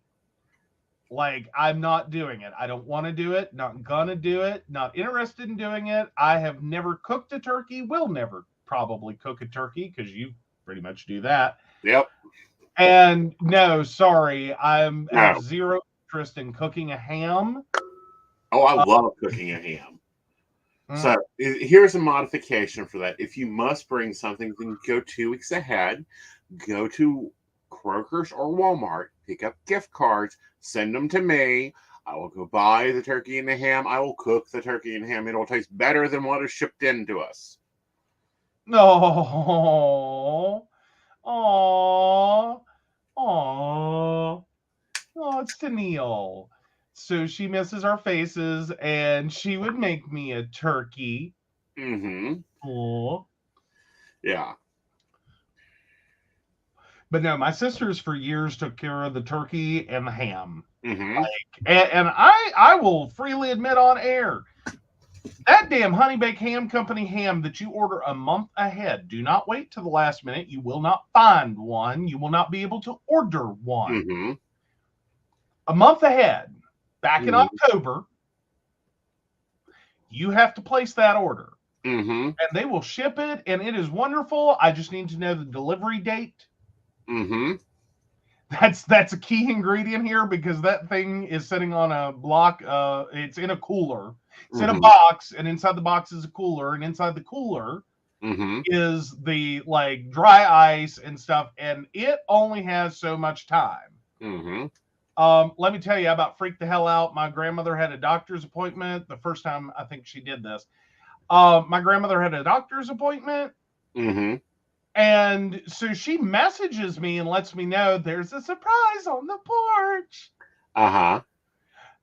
Like, I'm not doing it. I don't want to do it. Not gonna do it. Not interested in doing it. I have never cooked a turkey. Will never probably cook a turkey because you pretty much do that. Yep. And no, sorry. I have zero interest in cooking a ham. Oh, I love cooking a ham. So here's a modification for that. If you must bring something, then go 2 weeks ahead. Go to Kroger's or Walmart, pick up gift cards, send them to me. I will go buy the turkey and the ham. I will cook the turkey and ham. It'll taste better than what is shipped in to us. Oh, it's Tennille. So she misses our faces, and she would make me a turkey. Oh. Yeah. But no, my sisters for years took care of the turkey and the ham. And I will freely admit on air, that damn Honey Baked Ham Company ham that you order a month ahead, do not wait till the last minute. You will not find one. You will not be able to order one. A month ahead, back in October, you have to place that order. And they will ship it, and it is wonderful. I just need to know the delivery date. That's a key ingredient here, because that thing is sitting on a block. It's in a cooler. It's in a box, and inside the box is a cooler, and inside the cooler is the like dry ice and stuff, and it only has so much time. Let me tell you, I about freaked the hell out. My grandmother had a doctor's appointment the first time I think she did this. My grandmother had a doctor's appointment. And so she messages me and lets me know there's a surprise on the porch. And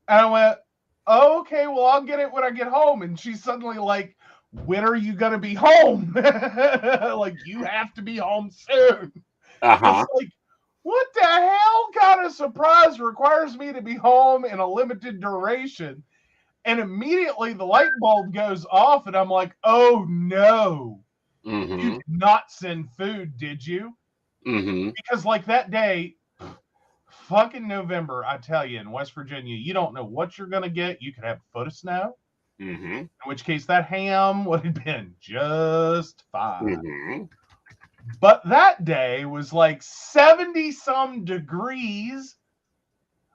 I went, oh, okay, well, I'll get it when I get home. And she's suddenly like, when are you going to be home? Like, you have to be home soon. It's like, what the hell kind of surprise requires me to be home in a limited duration? And immediately the light bulb goes off, and I'm like, oh, no. You did not send food, did you? Because like that day, fucking November, I tell you, in West Virginia, you don't know what you're going to get. You could have a foot of snow, in which case that ham would have been just fine. But that day was like 70 some degrees.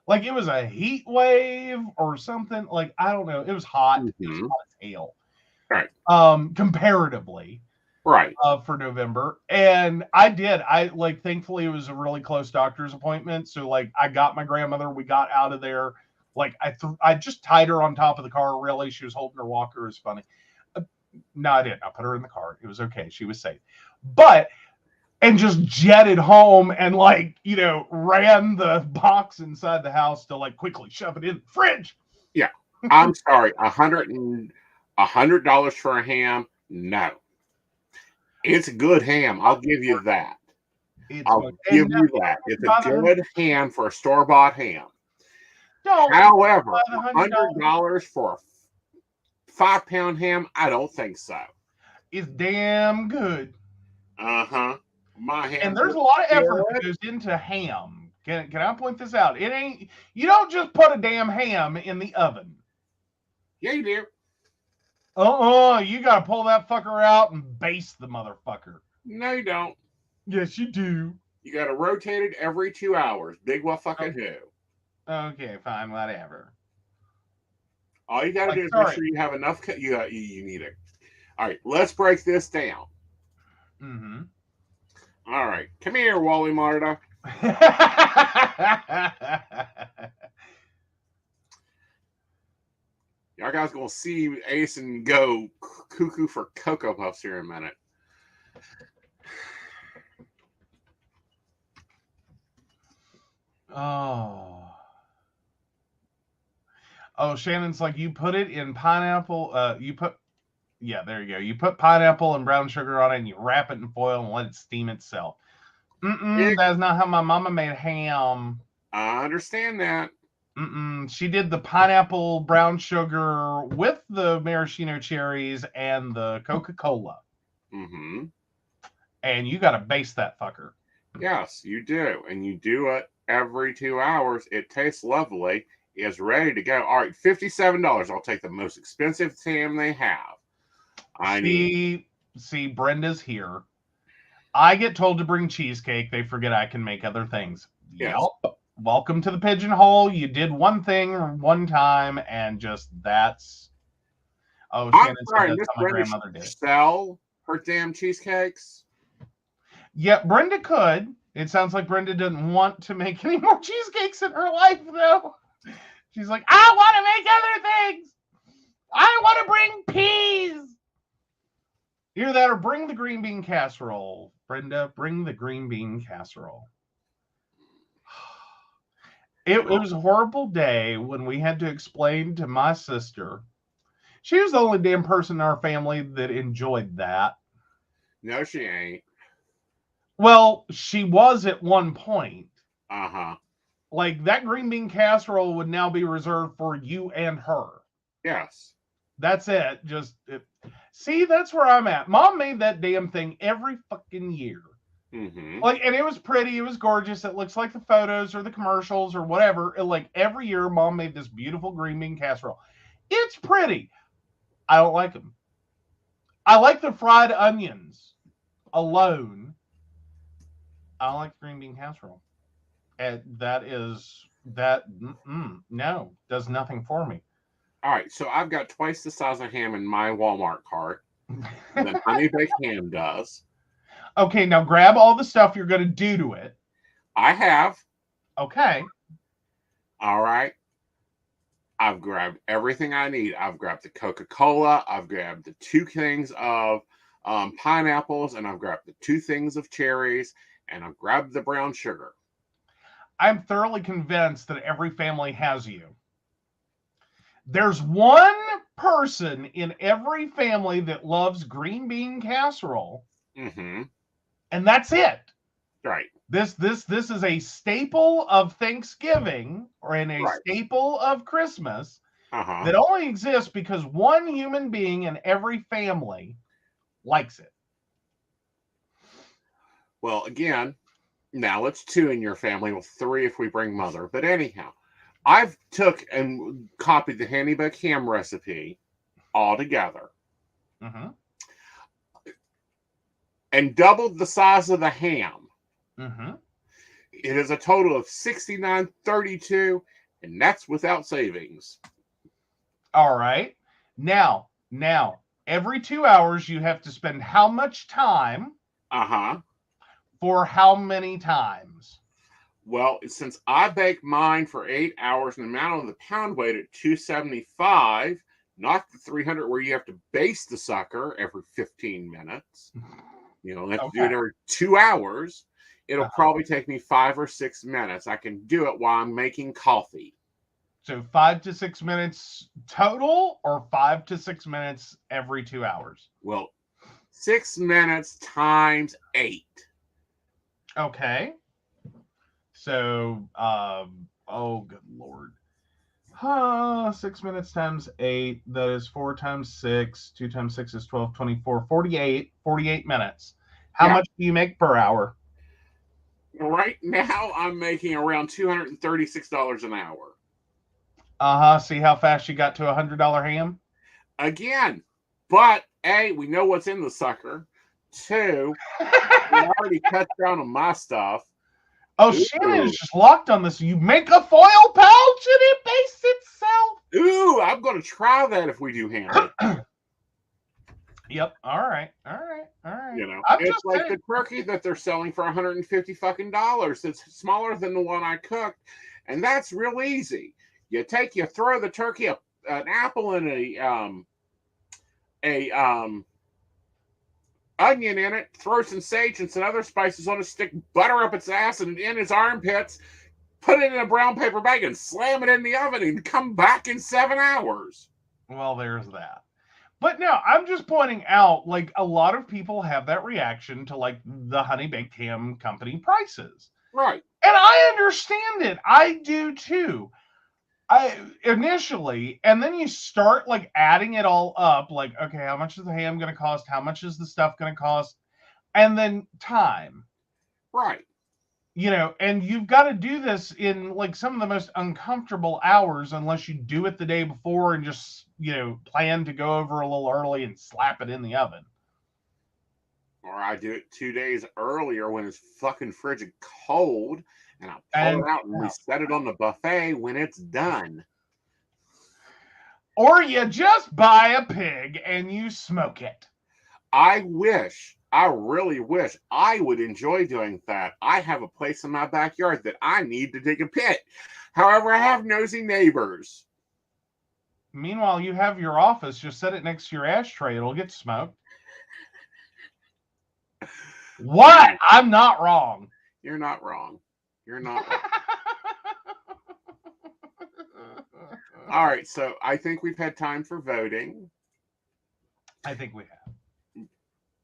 Like it was a heat wave or something. Like, I don't know. It was hot. It was Mhm. hot as hell. Right. Comparatively. Right. For November. And I like, thankfully it was a really close doctor's appointment. So like I got my grandmother, we got out of there. Like I just tied her on top of the car. Really, she was holding her walker. It was funny. No, I didn't. I put her in the car. It was okay. She was safe. But and just jetted home and like, ran the box inside the house to like quickly shove it in the fridge. Yeah. I'm sorry. $100 for a ham? No. It's a good ham. I'll give you that. I'll give you that. It's a good ham for a store-bought ham. However, $100 for a 5-pound ham, I don't think so. It's damn good. Uh-huh. My ham. And there's a lot of effort that goes into ham. Can I point this out? You don't just put a damn ham in the oven. Yeah, you do. You gotta pull that fucker out and baste the motherfucker. No, you don't. Yes, you do. You gotta rotate it every 2 hours. Big what fucking who. Okay, fine, whatever. All you gotta do is make sure you have enough. You need it. All right, let's break this down. Mm-hmm. All right, come here, Wally Marta. Y'all guys gonna see Aeson go cuckoo for Cocoa Puffs here in a minute. Oh, Shannon's like, you put it in pineapple. There you go. You put pineapple and brown sugar on it, and you wrap it in foil and let it steam itself. That's not how my mama made ham. I understand that. She did the pineapple brown sugar with the maraschino cherries and the Coca-Cola. Mm-hmm. And you got to baste that fucker. Yes, you do. And you do it every 2 hours. It tastes lovely. It's ready to go. All right, $57. I'll take the most expensive ham they have. See, Brenda's here. I get told to bring cheesecake. They forget I can make other things. Yes. Yep. Welcome to the pigeonhole. You did one thing one time, and just that's. Oh, Shannon said that's how my grandmother did. Sell her damn cheesecakes. Yeah, Brenda could. It sounds like Brenda doesn't want to make any more cheesecakes in her life, though. She's like, I want to make other things. I want to bring peas. Either that or bring the green bean casserole. Brenda, bring the green bean casserole. It was a horrible day when we had to explain to my sister. She was the only damn person in our family that enjoyed that. No, she ain't. Well, she was at one point. Uh-huh. Like, that green bean casserole would now be reserved for you and her. Yes. That's it. See, that's where I'm at. Mom made that damn thing every fucking year. Mm-hmm. Like, and it was pretty. It was gorgeous. It looks like the photos or the commercials or whatever. Like, every year, Mom made this beautiful green bean casserole. It's pretty. I don't like them. I like the fried onions alone. I don't like green bean casserole. And no, does nothing for me. All right, so I've got twice the size of ham in my Walmart cart than Honey Baked Ham does. Okay, now grab all the stuff you're going to do to it. I have. Okay. All right. I've grabbed everything I need. I've grabbed the Coca-Cola. I've grabbed the 2 things of pineapples, and I've grabbed the 2 things of cherries, and I've grabbed the brown sugar. I'm thoroughly convinced that every family has you. There's one person in every family that loves green bean casserole. Mm-hmm. And that's it. Right. This is a staple of Thanksgiving or in a staple of Christmas that only exists because one human being in every family likes it. Well, again, now it's 2 in your family, well, 3 if we bring mother. But anyhow, I've took and copied the Honey Baked Ham recipe all together. Mm-hmm. and doubled the size of the ham. Mm-hmm. It is a total of $69.32, and that's without savings. All right. Now, every 2 hours you have to spend how much time for how many times? Well, since I bake mine for 8 hours and the amount of the pound weight at 275, not the 300 where you have to baste the sucker every 15 minutes. You know, you have to do it every 2 hours. It'll probably take me 5 or 6 minutes. I can do it while I'm making coffee. So 5 to 6 minutes total, or 5 to 6 minutes every 2 hours? Well, 6 minutes times 8. Okay. So, oh, good Lord. 6 minutes times 8, that is 4 times 6. 2 times 6 is 12, 24, 48 minutes. How much do you make per hour? Right now, I'm making around $236 an Uh-huh. hour. See how fast you got to $100 ham? Again, but A, we know what's in the sucker. 2, we already cut down on my stuff. Oh, Shannon is just locked on this. You make a foil pouch and it bastes itself. Ooh, I'm going to try that if we do ham. Yep. All right. You know, I'm it's just like saying. the turkey that they're selling for $150 fucking dollars. It's smaller than the one I cooked, and that's real easy. You throw the turkey an apple and a onion in it, throw some sage and some other spices on a stick, butter up its ass and in its armpits, put it in a brown paper bag and slam it in the oven and come back in 7 hours. Well, there's that. But no, I'm just pointing out, like, a lot of people have that reaction to, like, the honey baked ham company prices. Right. And I understand it. I do too. Initially, and then you start like adding it all up, like, okay, how much is the ham going to cost? How much is the stuff going to cost? And then time. Right. You know, and you've got to do this in like some of the most uncomfortable hours, unless you do it the day before and just, you know, plan to go over a little early and slap it in the oven. Or I do it 2 days earlier when it's fucking frigid cold, and I pull it out and we set it on the buffet when it's done. Or you just buy a pig and you smoke it. I really wish I would enjoy doing that. I have a place in my backyard that I need to dig a pit. However, I have nosy neighbors. Meanwhile, you have your office, just set it next to your ashtray. It'll get smoked. What? I'm not wrong. You're not wrong. You're not wrong. All right, so I think we've had time for voting. I think we have.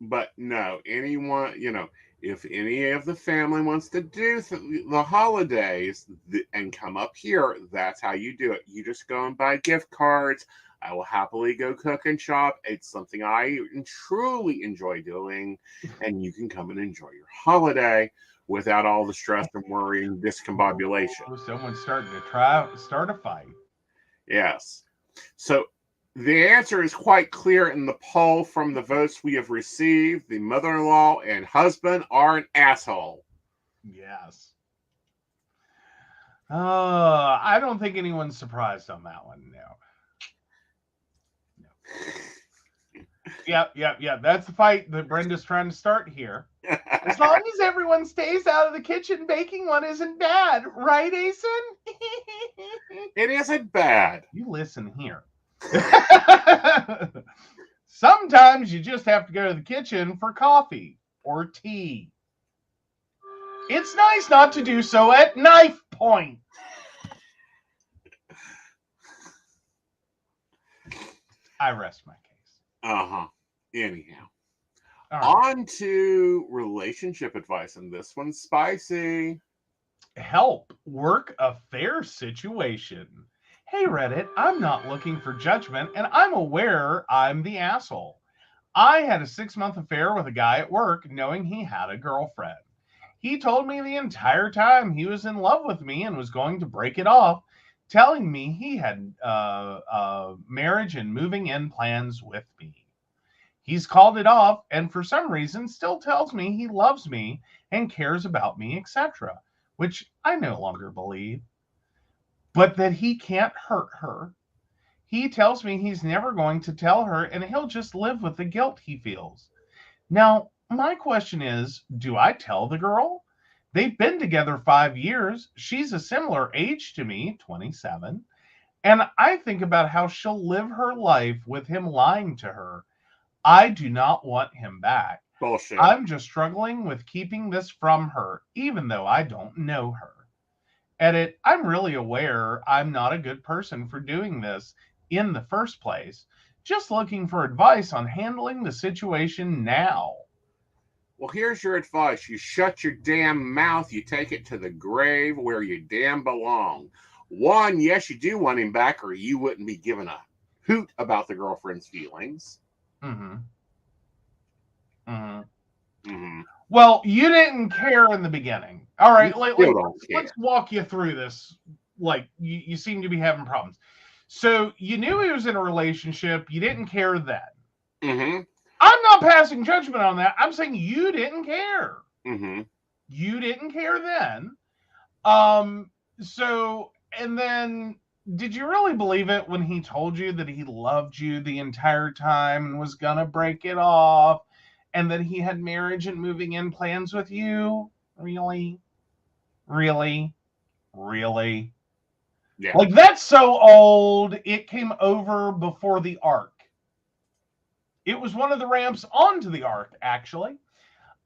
But no, anyone, you know, if any of the family wants to do the holidays and come up here, that's how you do it. You just go and buy gift cards. I will happily go cook and shop. It's something I truly enjoy doing, and you can come and enjoy your holiday without all the stress and worry and discombobulation. Oh, someone's starting to start a fight. Yes. So the answer is quite clear in the poll from the votes we have received. The mother-in-law and husband are an asshole. Yes. I don't think anyone's surprised on that one. No. Yep. That's the fight that Brenda's trying to start here. As long as everyone stays out of the kitchen, baking one isn't bad. Right, Aeson? It isn't bad. You listen here. Sometimes you just have to go to the kitchen for coffee or tea. It's nice not to do so at knife point. I rest my case. Anyhow. Right. On to relationship advice, and this one's spicy. Help work a fair situation. Hey, Reddit, I'm not looking for judgment, and I'm aware I'm the asshole. I had a 6-month affair with a guy at work, knowing he had a girlfriend. He told me the entire time he was in love with me and was going to break it off, telling me he had marriage and moving in plans with me. He's called it off, and for some reason still tells me he loves me and cares about me, etc., which I no longer believe. But that he can't hurt her. He tells me he's never going to tell her, and he'll just live with the guilt he feels. Now, my question is, do I tell the girl? They've been together 5 years. She's a similar age to me, 27. And I think about how she'll live her life with him lying to her. I do not want him back. Bullshit. I'm just struggling with keeping this from her, even though I don't know her. Edit, I'm really aware I'm not a good person for doing this in the first place. Just looking for advice on handling the situation now. Well, here's your advice. You shut your damn mouth. You take it to the grave where you damn belong. One, yes, you do want him back, or you wouldn't be giving a hoot about the girlfriend's feelings. Well, you didn't care in the beginning. All right, let's walk you through this. Like, you seem to be having problems. So you knew he was in a relationship. You didn't care then. I'm not passing judgment on that. I'm saying you didn't care. You didn't care then. So, and then did you really believe it when he told you that he loved you the entire time and was gonna break it off, and that he had marriage and moving in plans with you? Really? Yeah. Like, that's so old, it came over before the ark. It was one of the ramps onto the ark, actually.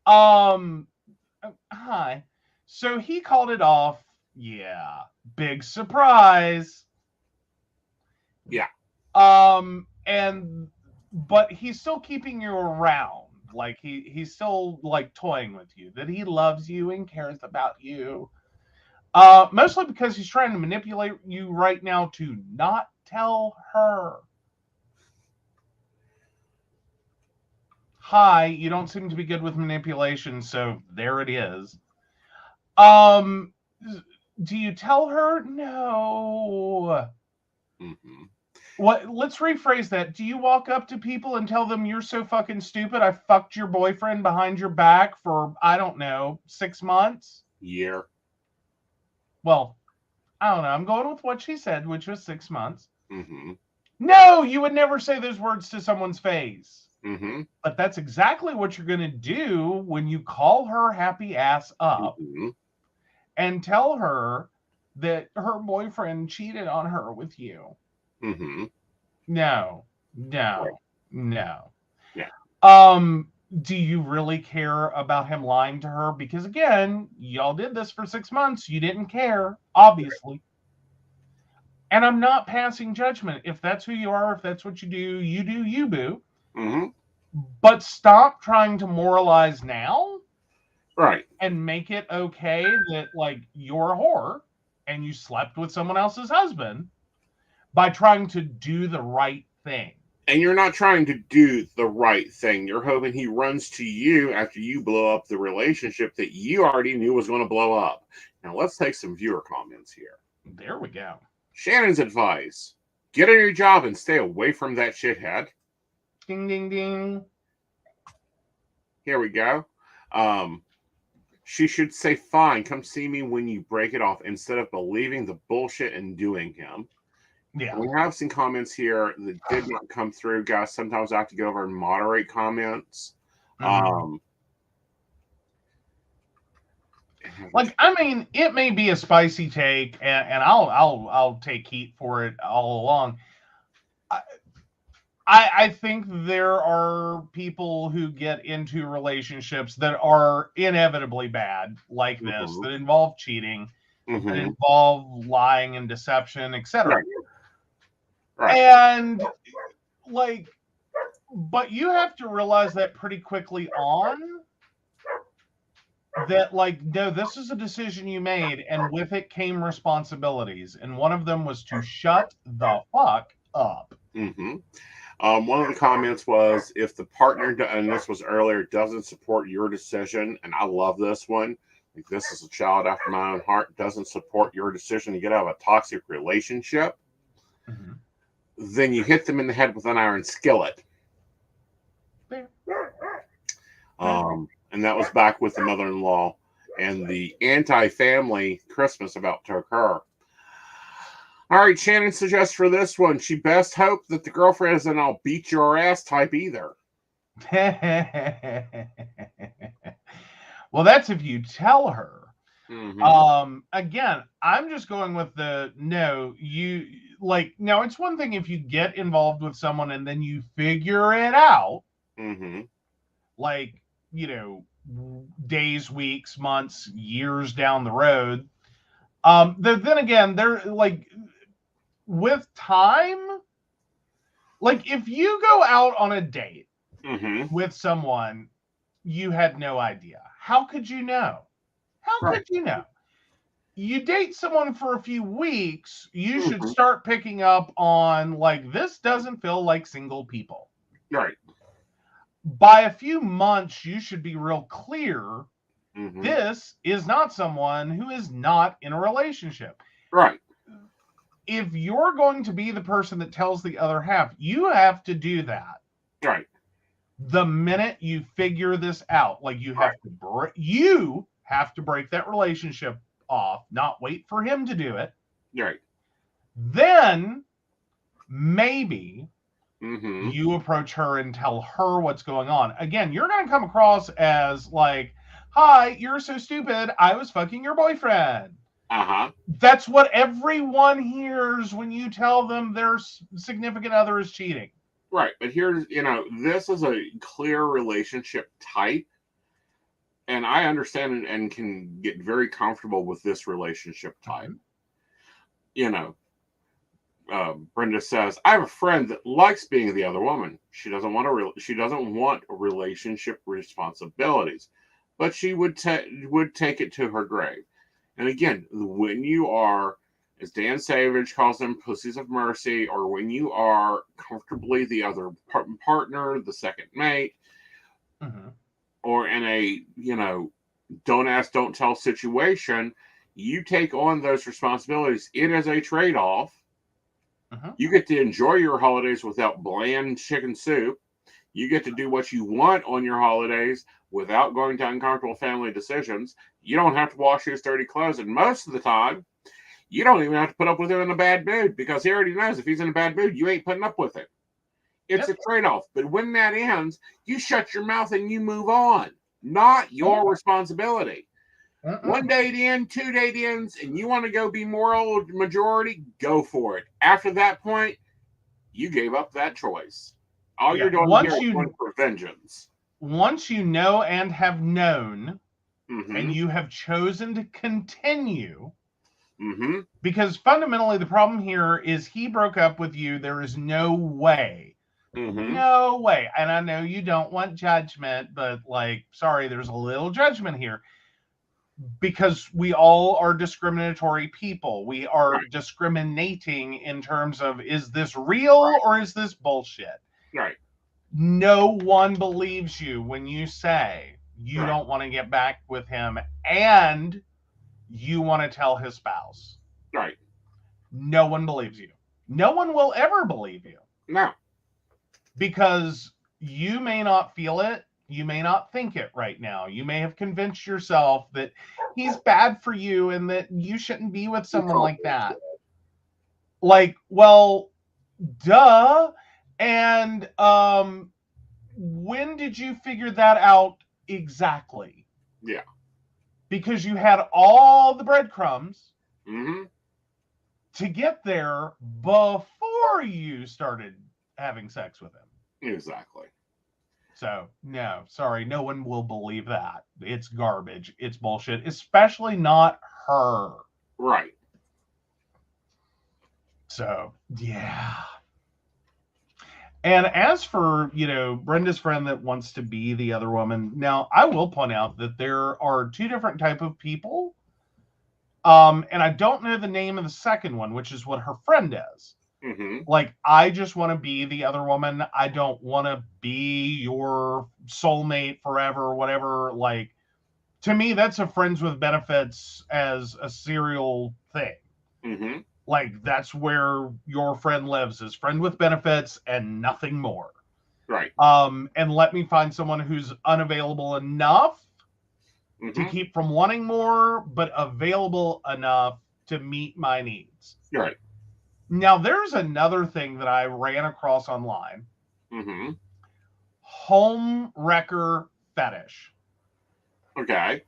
Hi. So he called it off. Yeah. Big surprise. Yeah. But he's still keeping you around. Like, he's still, like, toying with you. That he loves you and cares about you. Mostly because he's trying to manipulate you right now to not tell her. Hi, you don't seem to be good with manipulation, so there it is. Do you tell her? No. What? Let's rephrase that. Do you walk up to people and tell them you're so fucking stupid, I fucked your boyfriend behind your back for, I don't know, 6 months? Year. Well, I don't know. I'm going with what she said, which was 6 months. No, you would never say those words to someone's face. But that's exactly what you're going to do when you call her happy ass up and tell her that her boyfriend cheated on her with you. No. Yeah. Do you really care about him lying to her? Because again, y'all did this for 6 months. You didn't care, obviously. And I'm not passing judgment. If that's who you are, if that's what you do, you boo. But stop trying to moralize now. Right. And make it okay that, like, you're a whore and you slept with someone else's husband by trying to do the right thing. And you're not trying to do the right thing. You're hoping he runs to you after you blow up the relationship that you already knew was going to blow up. Now, let's take some viewer comments here. There we go. Shannon's advice. Get on your job and stay away from that shithead. Ding, ding, ding. Here we go. She should say, fine, come see me when you break it off, instead of believing the bullshit and doing him. Yeah. We have some comments here that did not come through, guys. Sometimes I have to go over and moderate comments. Like, I mean, it may be a spicy take, and I'll take heat for it all along. I think there are people who get into relationships that are inevitably bad, like this, that involve cheating, that involve lying and deception, etc. Right. And, like, but you have to realize that pretty quickly on, that, like, no, this is a decision you made, and with it came responsibilities, and one of them was to shut the fuck up. One of the comments was, if the partner, and this was earlier, doesn't support your decision, and I love this one, like, this is a child after my own heart, doesn't support your decision to get out of a toxic relationship, then you hit them in the head with an iron skillet. And that was back with the mother-in-law and the anti-family Christmas about to occur. All right, Shannon suggests for this one, she best hope that the girlfriend isn't "I'll beat your ass" type either. Well, that's if you tell her. Mm-hmm. Again, I'm just going with no, you like, now it's one thing if you get involved with someone and then you figure it out, Mm-hmm. like, days, weeks, months, years down the road. Then again, they're like, with time, like if you go out on a date Mm-hmm. with someone you had no idea, how could you know? How could you know? You date someone for a few weeks, you should start picking up on, like, this doesn't feel like single people. Right. By a few months, you should be real clear Mm-hmm. this is not someone who is not in a relationship. Right. If you're going to be the person that tells the other half, you have to do that. Right. The minute you figure this out, like you have to break that relationship off, not wait for him to do it. Right. Then maybe Mm-hmm. you approach her and tell her what's going on. Again, you're going to come across as like, "Hi, you're so stupid. I was fucking your boyfriend." Uh-huh. That's what everyone hears when you tell them their significant other is cheating. Right. But here's, this is a clear relationship type. And I understand and can get very comfortable with this relationship type. Brenda says, "I have a friend that likes being the other woman. She doesn't want relationship responsibilities, but she would take it to her grave." And again, when you are, as Dan Savage calls them, pussies of mercy, or when you are comfortably the other partner, the second mate, or in a, don't ask, don't tell situation, you take on those responsibilities. It is a trade-off. You get to enjoy your holidays without bland chicken soup. You get to do what you want on your holidays without going to uncomfortable family decisions. You don't have to wash his dirty clothes. And most of the time, you don't even have to put up with him in a bad mood, because he already knows if he's in a bad mood, you ain't putting up with it. It's a trade-off. But when that ends, you shut your mouth and you move on. Not your responsibility. One date in, 2 date ins, and you want to go be moral majority, go for it. After that point, you gave up that choice. All you're doing here is going for vengeance. Once you know and have known, and you have chosen to continue, because fundamentally the problem here is he broke up with you. There is no way. No way. And I know you don't want judgment, but sorry, there's a little judgment here. Because we all are discriminatory people. We are discriminating in terms of, is this real or is this bullshit? Right. No one believes you when you say you don't want to get back with him and you want to tell his spouse. Right. No one believes you. No one will ever believe you. No. Because you may not feel it. You may not think it right now. You may have convinced yourself that he's bad for you and that you shouldn't be with someone like that. Well, duh. And when did you figure that out exactly? Yeah. Because you had all the breadcrumbs to get there before you started having sex with him. Exactly. So, no, sorry, no one will believe that. It's garbage. It's bullshit, especially not her. Right. So, yeah. And as for, Brenda's friend that wants to be the other woman, now, I will point out that there are two different type of people. And I don't know the name of the second one, which is what her friend is. I just want to be the other woman. I don't want to be your soulmate forever, whatever. To me, that's a friends with benefits as a serial thing. That's where your friend lives, is friend with benefits and nothing more. Right. And let me find someone who's unavailable enough to keep from wanting more, but available enough to meet my needs. Right. Now, there's another thing that I ran across online. Mm-hmm. Home wrecker fetish. Okay.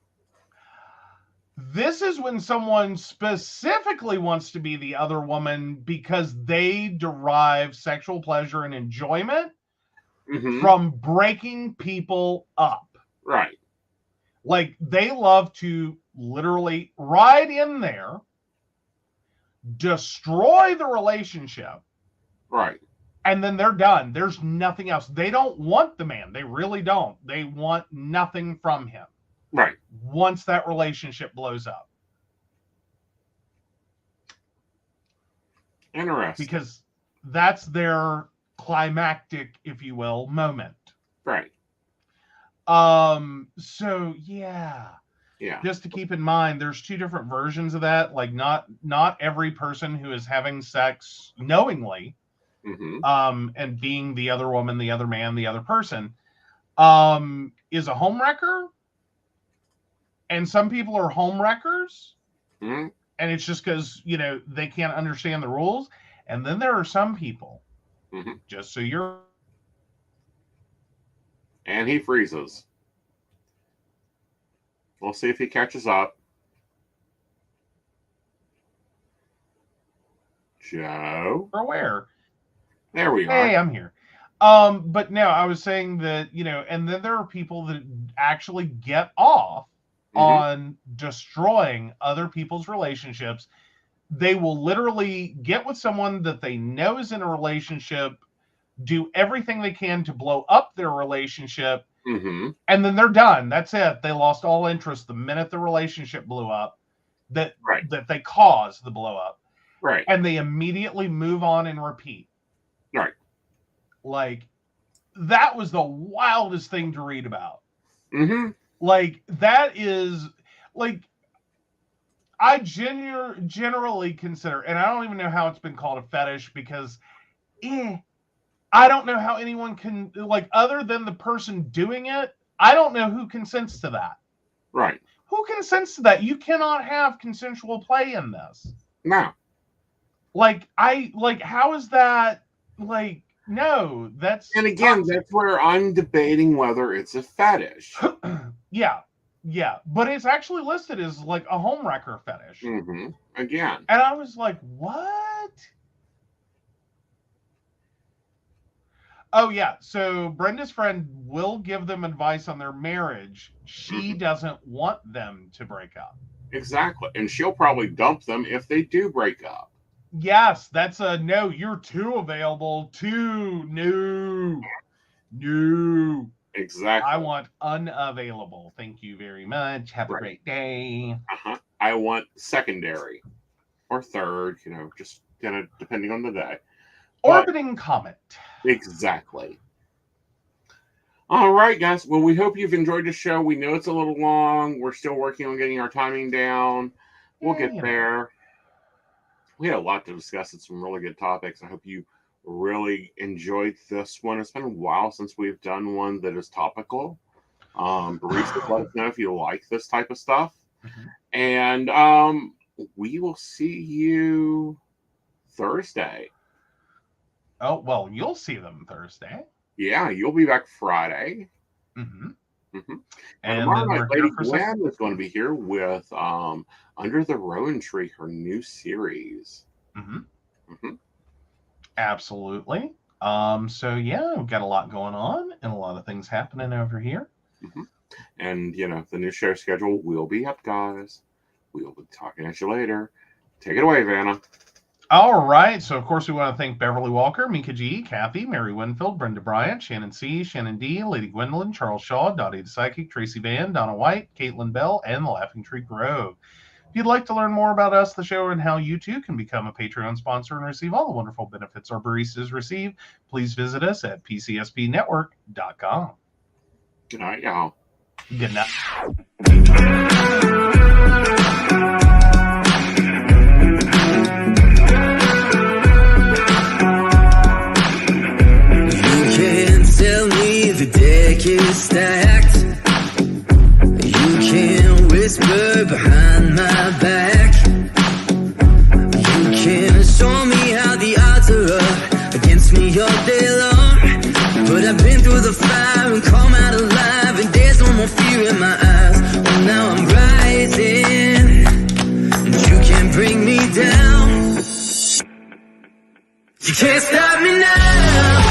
This is when someone specifically wants to be the other woman because they derive sexual pleasure and enjoyment from breaking people up. Right. Like, they love to literally ride in there, destroy the relationship, right, and then they're done. There's nothing else. They don't want the man. They really don't. They want nothing from him. Right. Once that relationship blows up. Interesting. Because that's their climactic, if you will, moment. Right. So yeah. Yeah. Just to keep in mind, there's two different versions of that. Like, not every person who is having sex knowingly, and being the other woman, the other man, the other person, is a home wrecker. And some people are home wreckers. And it's just because, they can't understand the rules. And then there are some people, just so you're... And he freezes. We'll see if he catches up. Joe? Or where? There we are. Hey, I'm here. But no, I was saying that, and then there are people that actually get off on destroying other people's relationships. They will literally get with someone that they know is in a relationship, do everything they can to blow up their relationship, and then they're done. That's it. They lost all interest the minute the relationship blew up, that they caused the blow up. Right. And they immediately move on and repeat. Right. Like, that was the wildest thing to read about. Like, that is, like, I generally consider, and I don't even know how it's been called a fetish, because I don't know how anyone can, like, other than the person doing it, I don't know who consents to that. Right. Who consents to that? You cannot have consensual play in this. No. Like, how is that, like, no, that's... And again, that's where I'm debating whether it's a fetish. Yeah, but it's actually listed as, like, a home wrecker fetish. Again. And I was like, what? Oh, yeah, so Brenda's friend will give them advice on their marriage. She doesn't want them to break up. Exactly. And she'll probably dump them if they do break up. Yes, that's a no, you're too available, no. Exactly. I want unavailable. Thank you very much. Have a great day. I want secondary or third, just kind of depending on the day. Orbiting comet. Exactly. All right, guys. Well, we hope you've enjoyed the show. We know it's a little long. We're still working on getting our timing down. We'll get there. We had a lot to discuss and some really good topics. I hope you really enjoyed this one. It's been a while since we've done one that is topical. Barista, let us know if you like this type of stuff. And we will see you Thursday. Oh, well, you'll see them Thursday. Yeah, you'll be back Friday. And tomorrow then night, we're Lady here for Gwen is going to be here with Under the Rowan Tree, her new series. Absolutely. So yeah, we've got a lot going on and a lot of things happening over here. And the new show schedule will be up, guys. We'll be talking at you later. Take it away, Vanna. All right. So, of course, we want to thank Beverly Walker, Mika G, Kathy, Mary Winfield, Brenda Bryant, Shannon C, Shannon D, Lady Gwendolyn, Charles Shaw, Dottie the Psychic, Tracy Van, Donna White, Caitlin Bell, and the Laughing Tree Grove. If you'd like to learn more about us, the show, and how you too can become a Patreon sponsor and receive all the wonderful benefits our baristas receive, please visit us at pcspnetwork.com. Good night, y'all. Good night. You can't you're up against me all day long. But I've been through the fire and come out alive, and there's no more fear in my eyes. Oh, now I'm rising, and you can't bring me down. You can't stop me now.